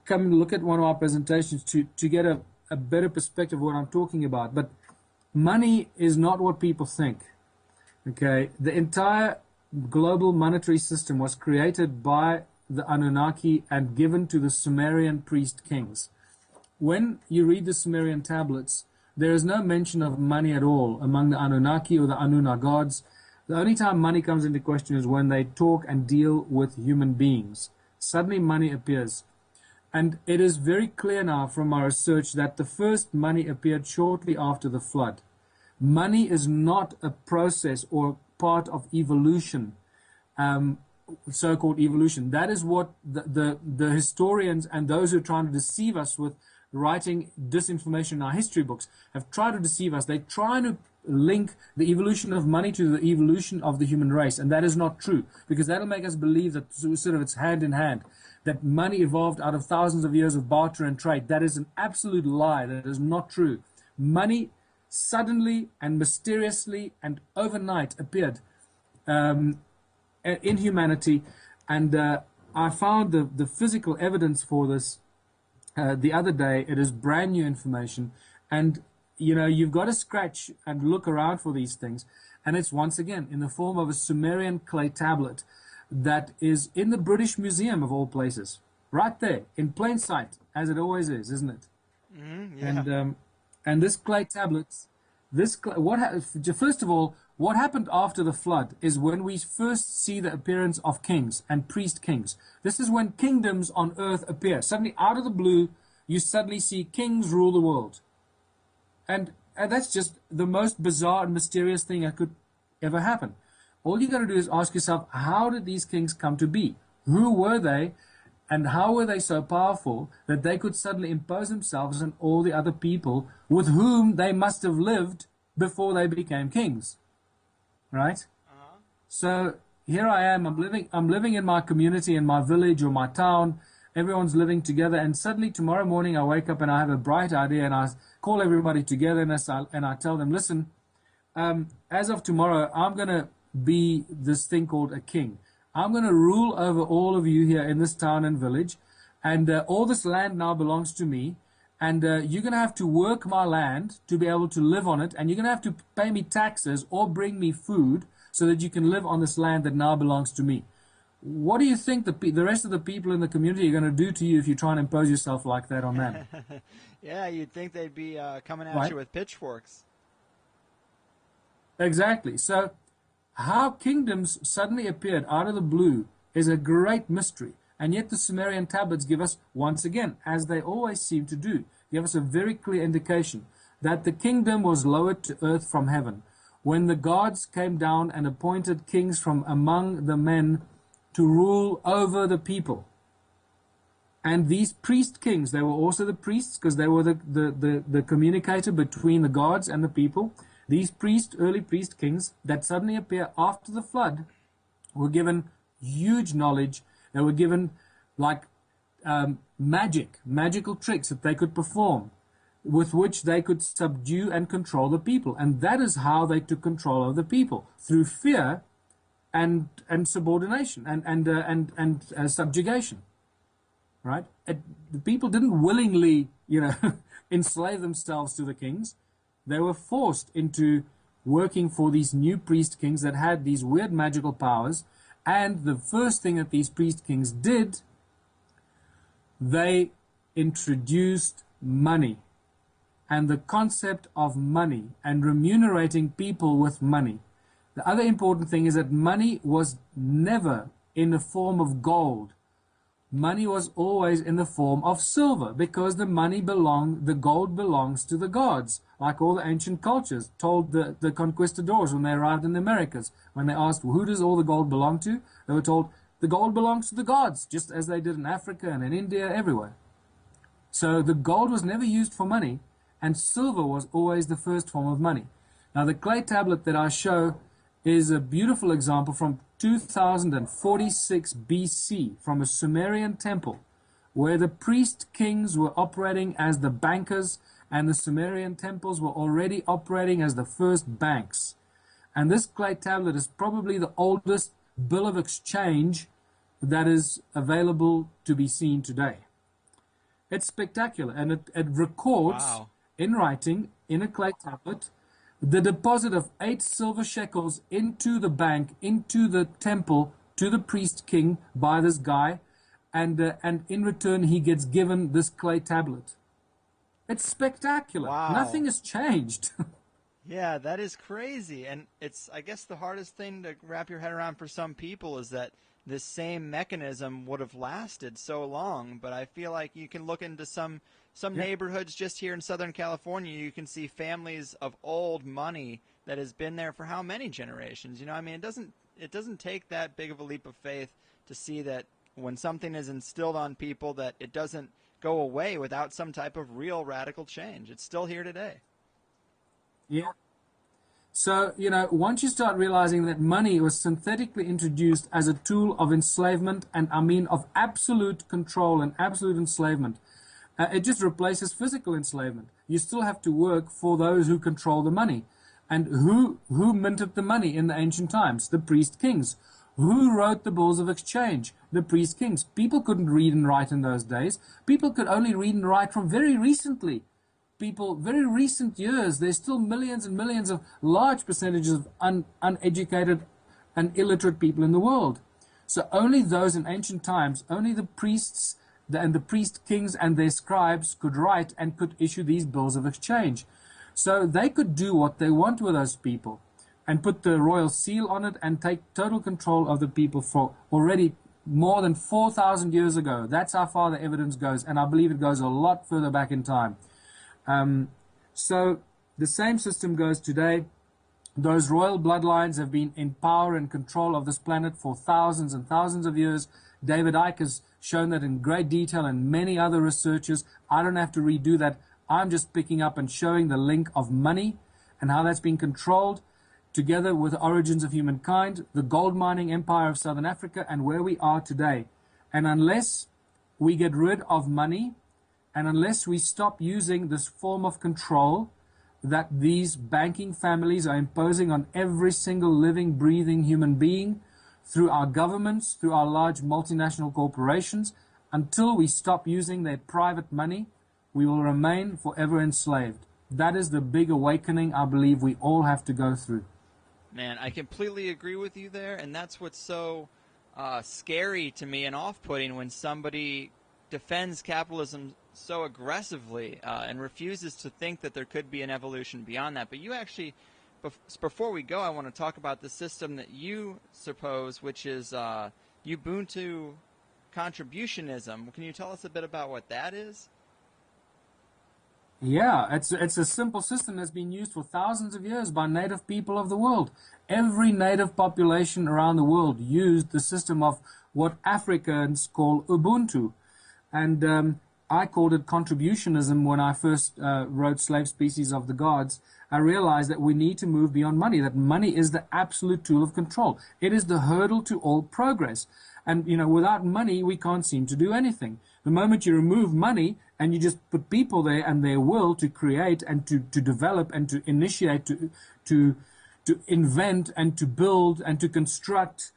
come and look at one of our presentations to get a better perspective of what I'm talking about. But money is not what people think. Okay, the entire global monetary system was created by the Anunnaki and given to the Sumerian priest kings. When you read the Sumerian tablets, there is no mention of money at all among the Anunnaki or the Anunna gods. The only time money comes into question is when they talk and deal with human beings. Suddenly money appears. And it is very clear now from our research that the first money appeared shortly after the flood. Money is not a process or part of evolution, so-called evolution. That is what the historians and those who are trying to deceive us with writing disinformation in our history books have tried to deceive us. They're trying to link the evolution of money to the evolution of the human race, and that is not true, because that'll make us believe that sort of it's hand in hand, that money evolved out of thousands of years of barter and trade. That is an absolute lie. That is not true. Money suddenly and mysteriously and overnight appeared in humanity, and I found the physical evidence for this the other day. It is brand new information, and you know, you've got to scratch and look around for these things, and it's once again in the form of a Sumerian clay tablet that is in the British Museum of all places, right there in plain sight, as it always is, isn't it? Yeah. And this clay tablets, first of all, what happened after the flood is when we first see the appearance of kings and priest kings. This is when kingdoms on earth appear. Suddenly, out of the blue, you suddenly see kings rule the world. And that's just the most bizarre and mysterious thing that could ever happen. All you got to do is ask yourself, how did these kings come to be? Who were they? And how were they so powerful that they could suddenly impose themselves on all the other people with whom they must have lived before they became kings? Right? So here I am, I'm living in my community, in my village or my town. Everyone's living together, and suddenly tomorrow morning I wake up and I have a bright idea, and I call everybody together and I tell them, listen, as of tomorrow, I'm going to be this thing called a king. I'm going to rule over all of you here in this town and village, and all this land now belongs to me, and you're going to have to work my land to be able to live on it, and you're going to have to pay me taxes or bring me food so that you can live on this land that now belongs to me. What do you think the rest of the people in the community are going to do to you if you try and impose yourself like that on them? Yeah, you'd think they'd be coming at Right. you with pitchforks. Exactly. So how kingdoms suddenly appeared out of the blue is a great mystery. And yet the Sumerian tablets give us, once again, as they always seem to do, give us a very clear indication that the kingdom was lowered to earth from heaven when the gods came down and appointed kings from among the men to rule over the people. And these priest kings, they were also the priests because they were the communicator between the gods and the people. These early priest kings that suddenly appear after the flood were given huge knowledge. They were given like magical tricks that they could perform with which they could subdue and control the people. And that is how they took control of the people, through fear and subordination and subjugation, right? The people didn't willingly, enslave themselves to the kings. They were forced into working for these new priest kings that had these weird magical powers. And the first thing that these priest kings did, they introduced money and the concept of money and remunerating people with money. The other important thing is that money was never in the form of gold. Money was always in the form of silver, because the gold belongs to the gods, like all the ancient cultures told the conquistadors when they arrived in the Americas. When they asked, who does all the gold belong to? They were told, the gold belongs to the gods, just as they did in Africa and in India, everywhere. So the gold was never used for money, and silver was always the first form of money. Now the clay tablet that I show is a beautiful example from 2046 BC from a Sumerian temple where the priest kings were operating as the bankers and the Sumerian temples were already operating as the first banks. And this clay tablet is probably the oldest bill of exchange that is available to be seen today. It's spectacular, and it records Wow. in writing in a clay tablet the deposit of 8 silver shekels into the bank, into the temple, to the priest king by this guy, and in return he gets given this clay tablet. It's spectacular. Wow. Nothing has changed. Yeah, that is crazy. And it's, I guess, the hardest thing to wrap your head around for some people is that this same mechanism would have lasted so long. But I feel like you can look into some Yeah. neighborhoods just here in Southern California. You can see families of old money that has been there for how many generations? I mean, it doesn't take that big of a leap of faith to see that when something is instilled on people that it doesn't go away without some type of real radical change. It's still here today. Yeah. So, once you start realizing that money was synthetically introduced as a tool of enslavement, and I mean of absolute control and absolute enslavement, it just replaces physical enslavement. You still have to work for those who control the money. And who minted the money in the ancient times? The priest kings. Who wrote the bills of exchange? The priest kings. People couldn't read and write in those days. People could only read and write from very recently. Very recent years, there's still millions and millions of large percentages of uneducated and illiterate people in the world. So only those in ancient times, only the priests and the priest kings and their scribes could write and could issue these bills of exchange. So they could do what they want with those people and put the royal seal on it and take total control of the people for already more than 4,000 years ago. That's how far the evidence goes, and I believe it goes a lot further back in time. So the same system goes today. Those royal bloodlines have been in power and control of this planet for thousands and thousands of years. David Icke has shown that in great detail, and many other researchers. I don't have to redo that. I'm just picking up and showing the link of money and how that's been controlled together with the origins of humankind, the gold mining empire of Southern Africa, and where we are today. And unless we get rid of money, and unless we stop using this form of control that these banking families are imposing on every single living, breathing human being through our governments, through our large multinational corporations, until we stop using their private money, we will remain forever enslaved. That is the big awakening I believe we all have to go through. Man, I completely agree with you there, and that's what's so scary to me and off-putting when somebody defends capitalism so aggressively and refuses to think that there could be an evolution beyond that. But you actually, before we go, I want to talk about the system that you suppose, which is Ubuntu contributionism. Can you tell us a bit about what that is? Yeah, it's a simple system that's been used for thousands of years by native people of the world. Every native population around the world used the system of what Africans call Ubuntu. And I called it contributionism when I first wrote Slave Species of the Gods. I realized that we need to move beyond money, that money is the absolute tool of control. It is the hurdle to all progress. And, without money, we can't seem to do anything. The moment you remove money and you just put people there and their will to create and to develop and to initiate, to invent and to build and to construct,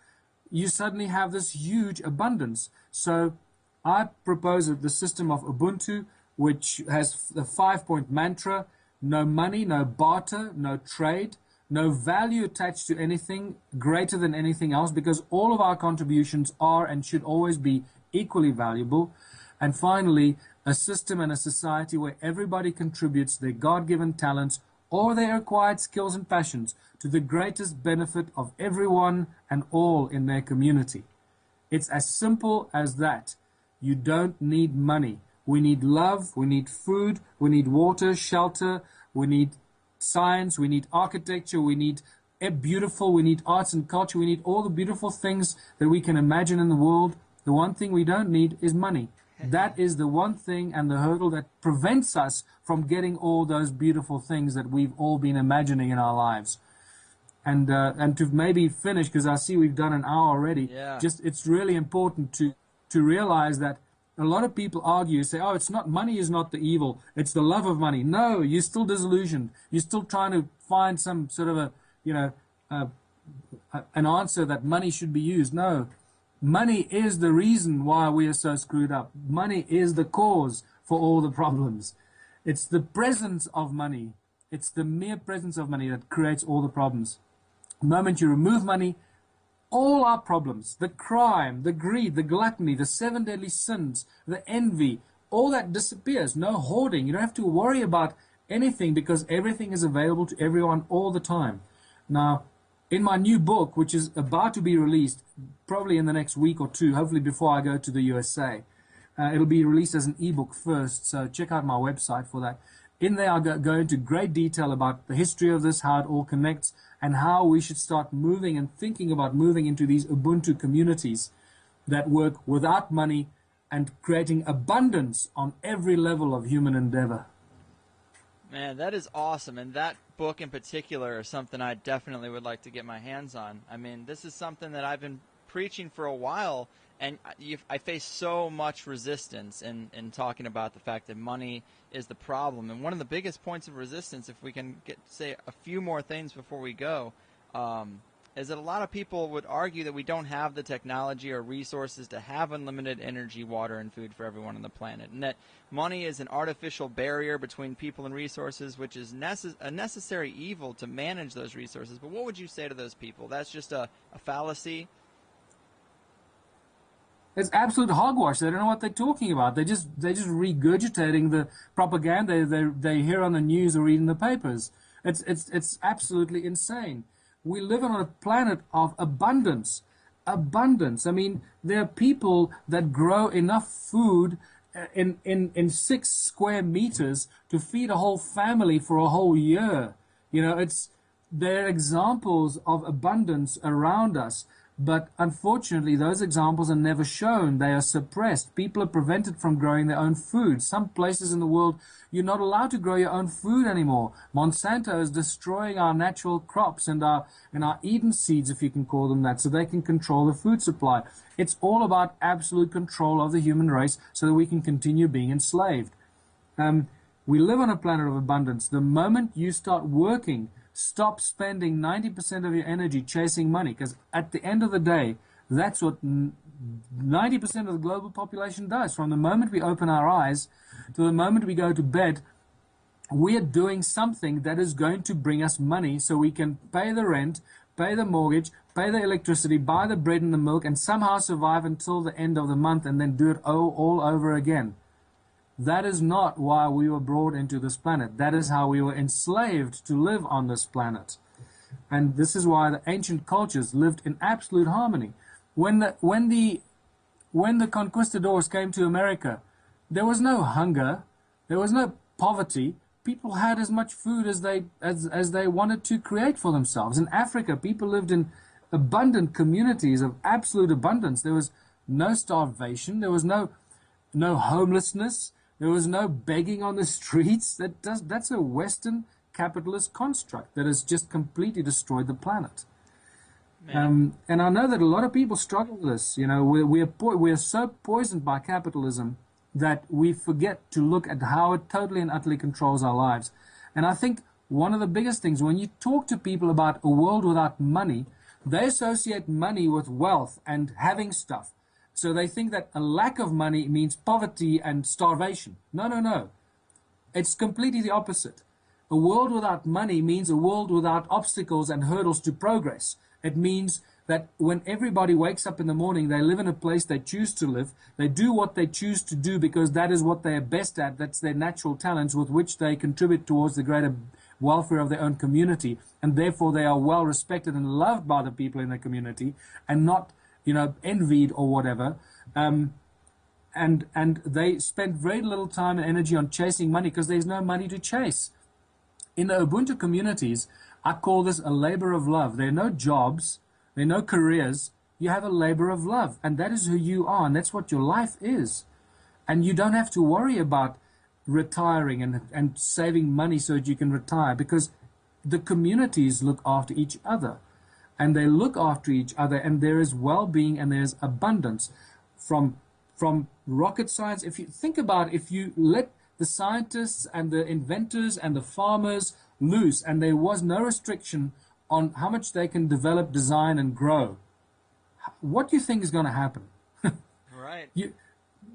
you suddenly have this huge abundance. So I propose the system of Ubuntu, which has the 5-point mantra: no money, no barter, no trade, no value attached to anything greater than anything else, because all of our contributions are and should always be equally valuable. And finally, a system and a society where everybody contributes their God-given talents or their acquired skills and passions to the greatest benefit of everyone and all in their community. It's as simple as that. You don't need money. We need love, we need food, we need water, shelter, we need science, we need architecture, we need beautiful, we need arts and culture, we need all the beautiful things that we can imagine in the world. The one thing we don't need is money. That is the one thing and the hurdle that prevents us from getting all those beautiful things that we've all been imagining in our lives. And to maybe finish, because I see we've done an hour already, Yeah. it's really important to realize that a lot of people argue, say, oh, it's not, money is not the evil, it's the love of money. No, you're still disillusioned. You're still trying to find some sort of an answer that money should be used. No, money is the reason why we are so screwed up. Money is the cause for all the problems. It's the presence of money. It's the mere presence of money that creates all the problems. The moment you remove money, all our problems, the crime, the greed, the gluttony, the 7 deadly sins, the envy, all that disappears. No hoarding. You don't have to worry about anything because everything is available to everyone all the time. Now, in my new book, which is about to be released probably in the next week or two, hopefully before I go to the USA, it'll be released as an ebook first, so check out my website for that. In there, I'll go into great detail about the history of this, how it all connects, and how we should start moving and thinking about moving into these Ubuntu communities that work without money and creating abundance on every level of human endeavor. Man, that is awesome. And that book in particular is something I definitely would like to get my hands on. I mean, this is something that I've been preaching for a while, and I face so much resistance in talking about the fact that money is the problem. And one of the biggest points of resistance, if we can say a few more things before we go, is that a lot of people would argue that we don't have the technology or resources to have unlimited energy, water, and food for everyone on the planet, and that money is an artificial barrier between people and resources, which is a necessary evil to manage those resources. But what would you say to those people? That's just a fallacy? It's absolute hogwash. They don't know what they're talking about. They're just regurgitating the propaganda they hear on the news or read in the papers. It's absolutely insane. We live on a planet of abundance. Abundance. I mean, there are people that grow enough food in 6 square meters to feed a whole family for a whole year. You know, there are examples of abundance around us. But unfortunately, those examples are never shown. They are suppressed. People are prevented from growing their own food. Some places in the world, you're not allowed to grow your own food anymore. Monsanto is destroying our natural crops and our Eden seeds, if you can call them that, so they can control the food supply. It's all about absolute control of the human race so that we can continue being enslaved. We live on a planet of abundance. The moment you start working, stop spending 90% of your energy chasing money, because at the end of the day, that's what 90% of the global population does. From the moment we open our eyes to the moment we go to bed, we are doing something that is going to bring us money so we can pay the rent, pay the mortgage, pay the electricity, buy the bread and the milk, and somehow survive until the end of the month and then do it all over again. That is not why we were brought into this planet. That is how we were enslaved to live on this planet. And this is why the ancient cultures lived in absolute harmony. When the conquistadors came to America, there was no hunger, there was no poverty. People had as much food as they wanted to create for themselves. In Africa, people lived in abundant communities of absolute abundance. There was no starvation, there was no homelessness. There was no begging on the streets. That's a Western capitalist construct that has just completely destroyed the planet. And I know that a lot of people struggle with this. You know, we are so poisoned by capitalism that we forget to look at how it totally and utterly controls our lives. And I think one of the biggest things, when you talk to people about a world without money, they associate money with wealth and having stuff. So they think that a lack of money means poverty and starvation. No. It's completely the opposite. A world without money means a world without obstacles and hurdles to progress. It means that when everybody wakes up in the morning, they live in a place they choose to live. They do what they choose to do because that is what they are best at. That's their natural talents with which they contribute towards the greater welfare of their own community. And therefore they are well respected and loved by the people in the community and not envied or whatever, and they spend very little time and energy on chasing money because there's no money to chase. In the Ubuntu communities, I call this a labor of love. There are no jobs, there are no careers. You have a labor of love, and that is who you are, and that's what your life is. And you don't have to worry about retiring and saving money so that you can retire, because the communities look after each other. And they look after each other, and there is well-being and there's abundance. From rocket science, if you think about, if you let the scientists and the inventors and the farmers loose, and there was no restriction on how much they can develop, design, and grow, what do you think is going to happen? Right.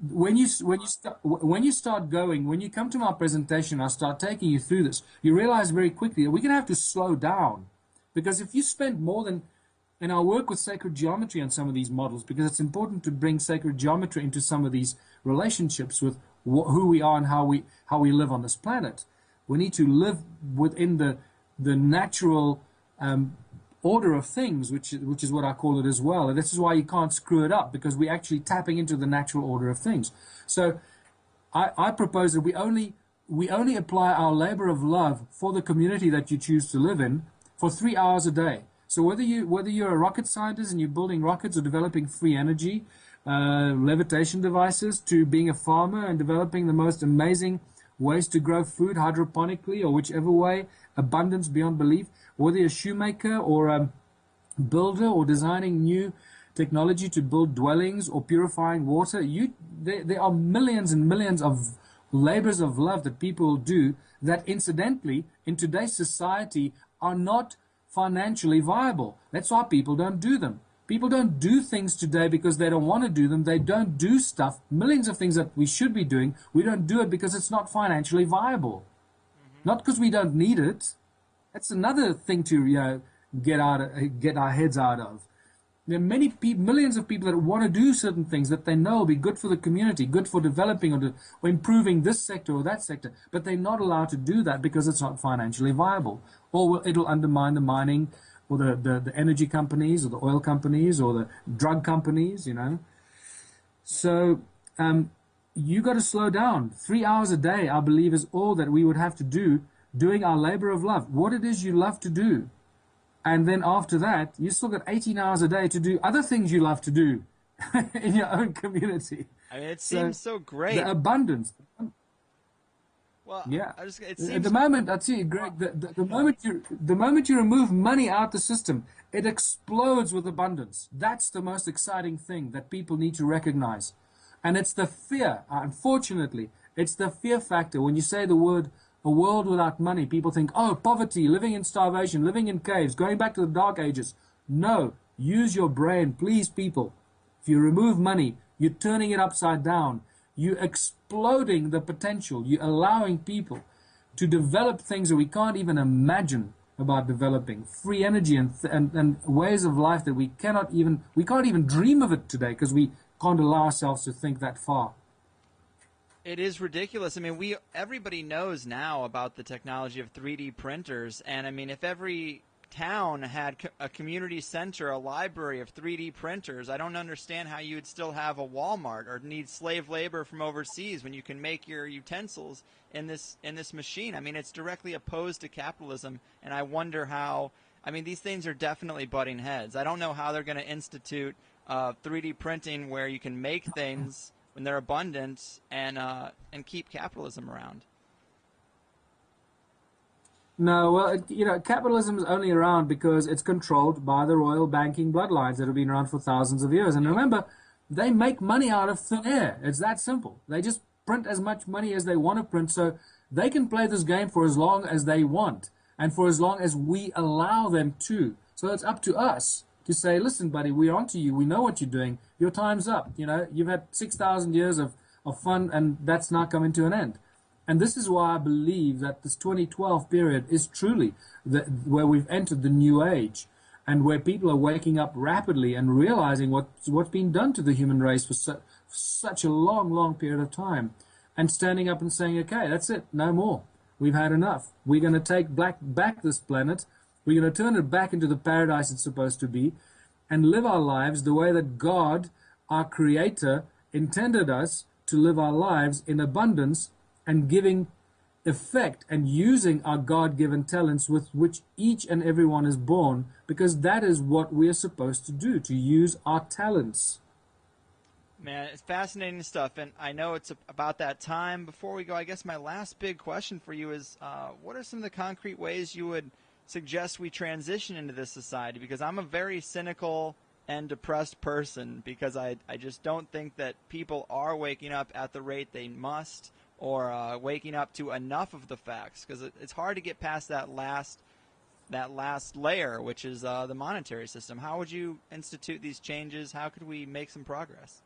when you start going, when you come to my presentation, I start taking you through this. You realize very quickly that we're going to have to slow down, because if you spend more than, and I work with sacred geometry on some of these models, because it's important to bring sacred geometry into some of these relationships with who we are and how we live on this planet. We need to live within the natural order of things, which is what I call it as well. And this is why you can't screw it up, because we're actually tapping into the natural order of things. So I propose that we only apply our labor of love for the community that you choose to live in for 3 hours a day. So whether you're a rocket scientist and you're building rockets or developing free energy, levitation devices, to being a farmer and developing the most amazing ways to grow food hydroponically, or whichever way, abundance beyond belief, whether you're a shoemaker or a builder or designing new technology to build dwellings or purifying water, there are millions and millions of labors of love that people do that incidentally in today's society are not financially viable. That's why people don't do them. People don't do things today because they don't want to do them. They don't do stuff, millions of things that we should be doing. We don't do it because it's not financially viable. Not because we don't need it. That's another thing to get our heads out of. There are millions of people that want to do certain things that they know will be good for the community, good for developing or improving this sector or that sector, but they're not allowed to do that because it's not financially viable, or it'll undermine the mining or the energy companies or the oil companies or the drug companies, So you got to slow down. 3 hours a day, I believe, is all that we would have to do, doing our labor of love, what it is you love to do. And then after that, you still got 18 hours a day to do other things you love to do in your own community. I mean, it seems so great. The abundance. Well, Yeah. it seems. At the moment, I tell you, Greg, the moment you remove money out the system, it explodes with abundance. That's the most exciting thing that people need to recognize. And it's the fear, unfortunately, it's the fear factor. When you say the word a world without money, people think, oh, poverty, living in starvation, living in caves, going back to the dark ages. No, use your brain, please, people. If you remove money, you're turning it upside down. You're exploding the potential. You're allowing people to develop things that we can't even imagine about developing. Free energy and ways of life that we can't even dream of it today, because we can't allow ourselves to think that far. It is ridiculous. I mean, everybody knows now about the technology of 3D printers, and I mean, if every town had a community center, a library of 3D printers, I don't understand how you would still have a Walmart or need slave labor from overseas when you can make your utensils in this machine. I mean, it's directly opposed to capitalism, and I wonder how. I mean, these things are definitely butting heads. I don't know how they're going to institute 3D printing where you can make things when they're abundant and keep capitalism around. No, well, capitalism is only around because it's controlled by the royal banking bloodlines that have been around for thousands of years. And remember, they make money out of thin air. It's that simple. They just print as much money as they want to print, so they can play this game for as long as they want and for as long as we allow them to. So it's up to us to say, listen, buddy, we're onto you. We know what you're doing. Your time's up. You've had 6,000 years of fun, and that's now coming to an end. And this is why I believe that this 2012 period is truly where we've entered the new age, and where people are waking up rapidly and realizing what's been done to the human race for such a long, long period of time, and standing up and saying, okay, that's it, no more. We've had enough. We're going to take back this planet. We're going to turn it back into the paradise it's supposed to be, and live our lives the way that God, our Creator, intended us to live our lives in abundance, and giving effect and using our God-given talents with which each and everyone is born, because that is what we are supposed to do, to use our talents. Man, it's fascinating stuff, and I know it's about that time. Before we go, I guess my last big question for you is, what are some of the concrete ways you would suggest we transition into this society? Because I'm a very cynical and depressed person, because I just don't think that people are waking up at the rate they must, or waking up to enough of the facts, because it's hard to get past that last layer, which is the monetary system. How would you institute these changes? How could we make some progress?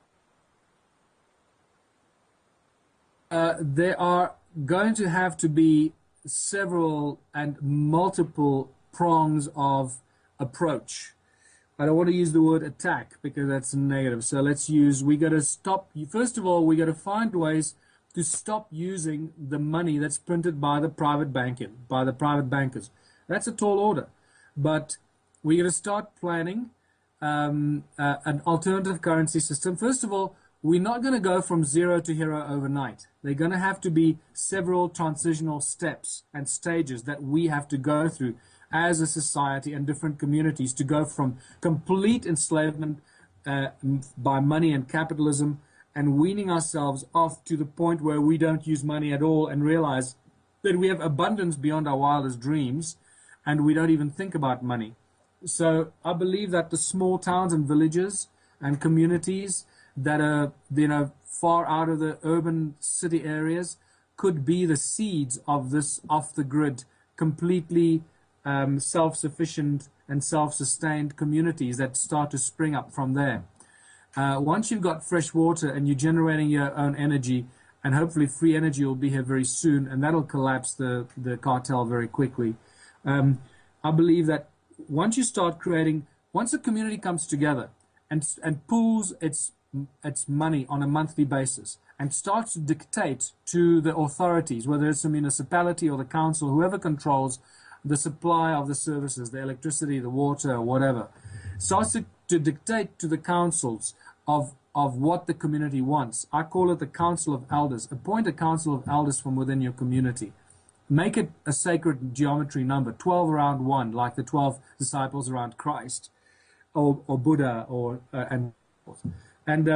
There are going to have to be several and multiple prongs of approach. I don't want to use the word attack because that's negative. So we got to stop. First of all, we got to find ways to stop using the money that's printed by the private bankers. That's a tall order. But we got to start planning an alternative currency system. First of all, we're not going to go from zero to hero overnight. There are going to have to be several transitional steps and stages that we have to go through as a society and different communities to go from complete enslavement by money and capitalism and weaning ourselves off to the point where we don't use money at all and realize that we have abundance beyond our wildest dreams and we don't even think about money. So I believe that the small towns and villages and communities that are, far out of the urban city areas could be the seeds of this off-the-grid, completely self-sufficient and self-sustained communities that start to spring up from there. Once you've got fresh water and you're generating your own energy, and hopefully free energy will be here very soon, and that'll collapse the cartel very quickly. I believe that once a community comes together and pools its money on a monthly basis and starts to dictate to the authorities, whether it's the municipality or the council, whoever controls the supply of the services, the electricity, the water, or whatever, starts to dictate to the councils of what the community wants. I call it the Council of Elders. Appoint a Council of Elders from within your community. Make it a sacred geometry number, 12 around 1, like the 12 disciples around Christ or Buddha and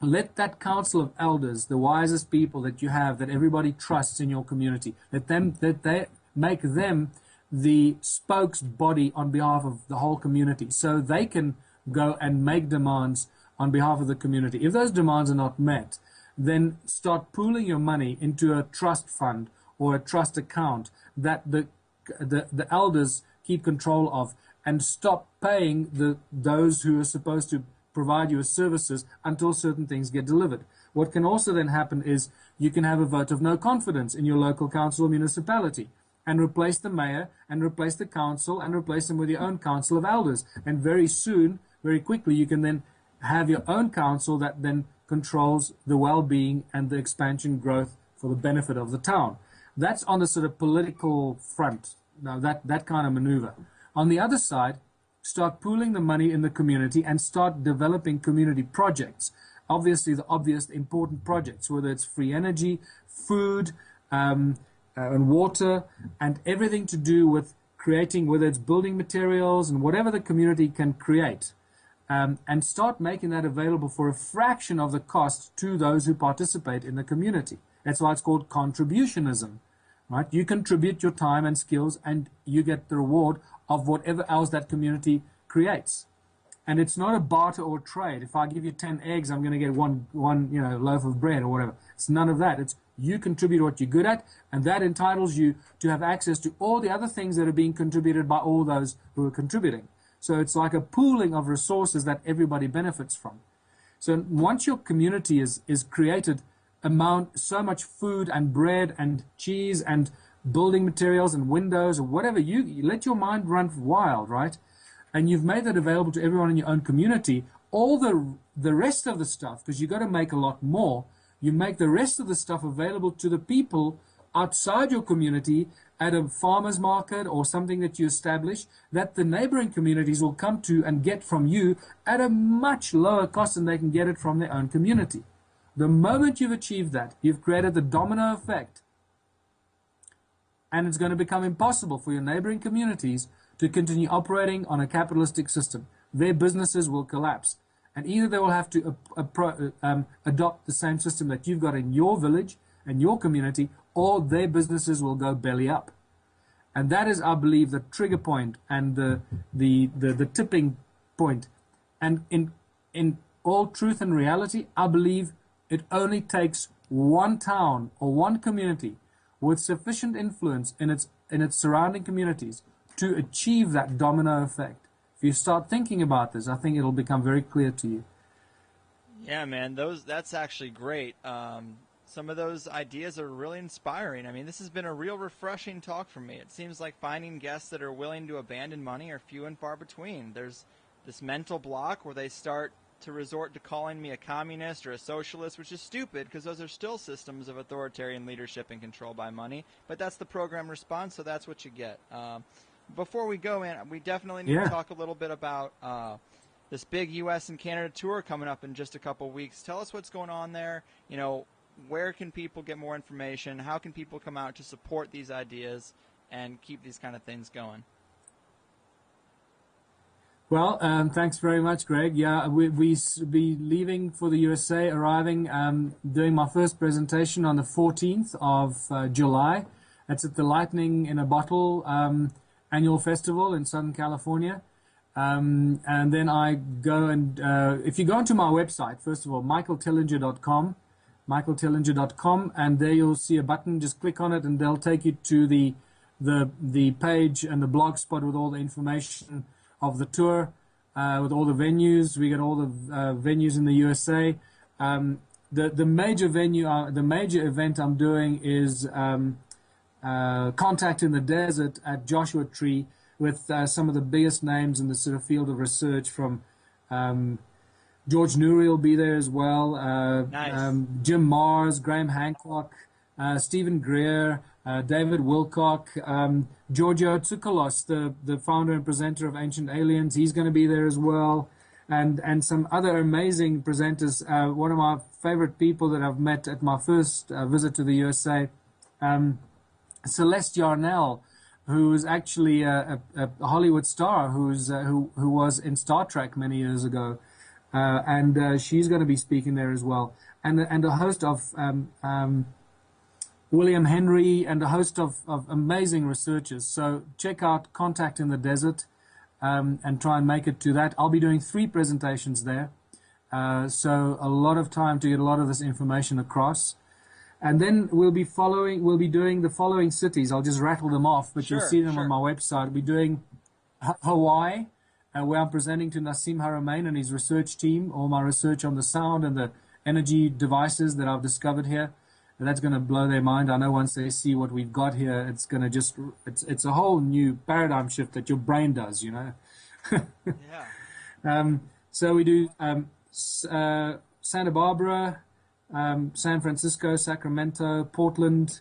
let that Council of Elders, the wisest people that you have, that everybody trusts in your community, let they make them the spokes body on behalf of the whole community, so they can go and make demands on behalf of the community. If those demands are not met, then start pooling your money into a trust fund or a trust account that the elders keep control of, and stop paying those who are supposed to provide you with services until certain things get delivered. What can also then happen is you can have a vote of no confidence in your local council or municipality and replace the mayor and replace the council and replace them with your own council of elders. And very soon, very quickly, you can then have your own council that then controls the well-being and the expansion growth for the benefit of the town. That's on the sort of political front, now that kind of maneuver. On the other side, start pooling the money in the community and start developing community projects. Obviously, the obvious important projects, whether it's free energy, food, and water, and everything to do with creating, whether it's building materials and whatever the community can create, and start making that available for a fraction of the cost to those who participate in the community. That's why it's called contributionism, right? You contribute your time and skills, and you get the reward of whatever else that community creates. And it's not a barter or trade. If I give you 10 eggs, I'm going to get one loaf of bread or whatever. It's none of that. It's you contribute what you're good at, and that entitles you to have access to all the other things that are being contributed by all those who are contributing. So it's like a pooling of resources that everybody benefits from. So once your community is created, so much food and bread and cheese and building materials and windows or whatever, you let your mind run wild, right? And you've made that available to everyone in your own community. All the rest of the stuff, because you've got to make a lot more, you make the rest of the stuff available to the people outside your community at a farmer's market or something that you establish, that the neighboring communities will come to and get from you at a much lower cost than they can get it from their own community. The moment you've achieved that, you've created the domino effect. And it's going to become impossible for your neighboring communities to continue operating on a capitalistic system. Their businesses will collapse. And either they will have to adopt the same system that you've got in your village and your community, or their businesses will go belly up. And that is, I believe, the trigger point and the tipping point. And in all truth and reality, I believe it only takes one town or one community with sufficient influence in its surrounding communities to achieve that domino effect. If you start thinking about this, I think it'll become very clear to you. Yeah, man, that's actually great. Some of those ideas are really inspiring. I mean, this has been a real refreshing talk for me. It seems like finding guests that are willing to abandon money are few and far between. There's this mental block where they start to resort to calling me a communist or a socialist, which is stupid because those are still systems of authoritarian leadership and control by money. But that's the program response, so that's what you get. Before we go, man, we definitely need to talk a little bit about this big U.S. and Canada tour coming up in just a couple weeks. Tell us what's going on there. You know, where can people get more information? How can people come out to support these ideas and keep these kind of things going? Well, thanks very much, Greg. Yeah, we be leaving for the USA, arriving, doing my first presentation on the 14th of July. That's at the Lightning in a Bottle annual festival in Southern California. And then I go and, if you go onto my website, first of all, michaeltillinger.com, and there you'll see a button. Just click on it, and they'll take you to the page and the blog spot with all the information of the tour, with all the venues. We got all the venues in the USA. The major venue, the major event I'm doing is Contact in the Desert at Joshua Tree, with some of the biggest names in the sort of field of research. From George Newry will be there as well. Nice. Jim Mars, Graham Hancock, Stephen Greer, David Wilcock, Giorgio Tsoukalos, the founder and presenter of Ancient Aliens. He's going to be there as well. And some other amazing presenters. One of my favorite people that I've met at my first visit to the USA, Celeste Yarnell, who is actually a Hollywood star who was in Star Trek many years ago. And she's going to be speaking there as well. And a host of William Henry, and a host of amazing researchers. So check out Contact in the Desert, and try and make it to that. I'll be doing 3 presentations there. So a lot of time to get a lot of this information across. And then we'll be doing the following cities. I'll just rattle them off, but you'll see them on my website. We'll be doing Hawaii, where I'm presenting to Nassim Haramein and his research team, all my research on the sound and the energy devices that I've discovered here. And that's going to blow their mind. I know once they see what we've got here, it's going to just, it's a whole new paradigm shift that your brain does, you know. Yeah. So we do Santa Barbara, San Francisco, Sacramento, Portland,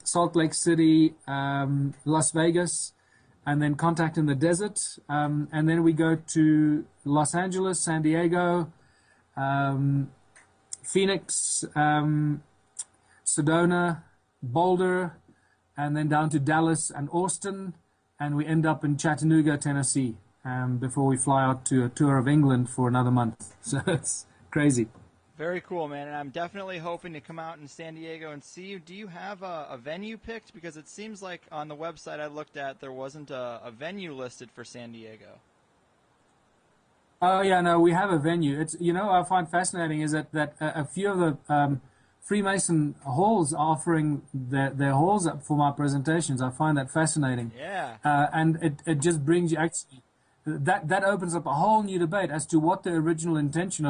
Salt Lake City, Las Vegas, and then Contact in the Desert. And then we go to Los Angeles, San Diego, Phoenix, Sedona, Boulder, and then down to Dallas and Austin, and we end up in Chattanooga, Tennessee, before we fly out to a tour of England for another month. So it's crazy. Very cool, man. And I'm definitely hoping to come out in San Diego and see you. Do you have a venue picked? Because it seems like on the website I looked at, there wasn't a venue listed for San Diego. Oh, yeah, no, we have a venue. It's, you know, I find fascinating is that a few of the Freemason halls are offering their halls up for my presentations. I find that fascinating. Yeah. And it just brings you, actually, that opens up a whole new debate as to what the original intention of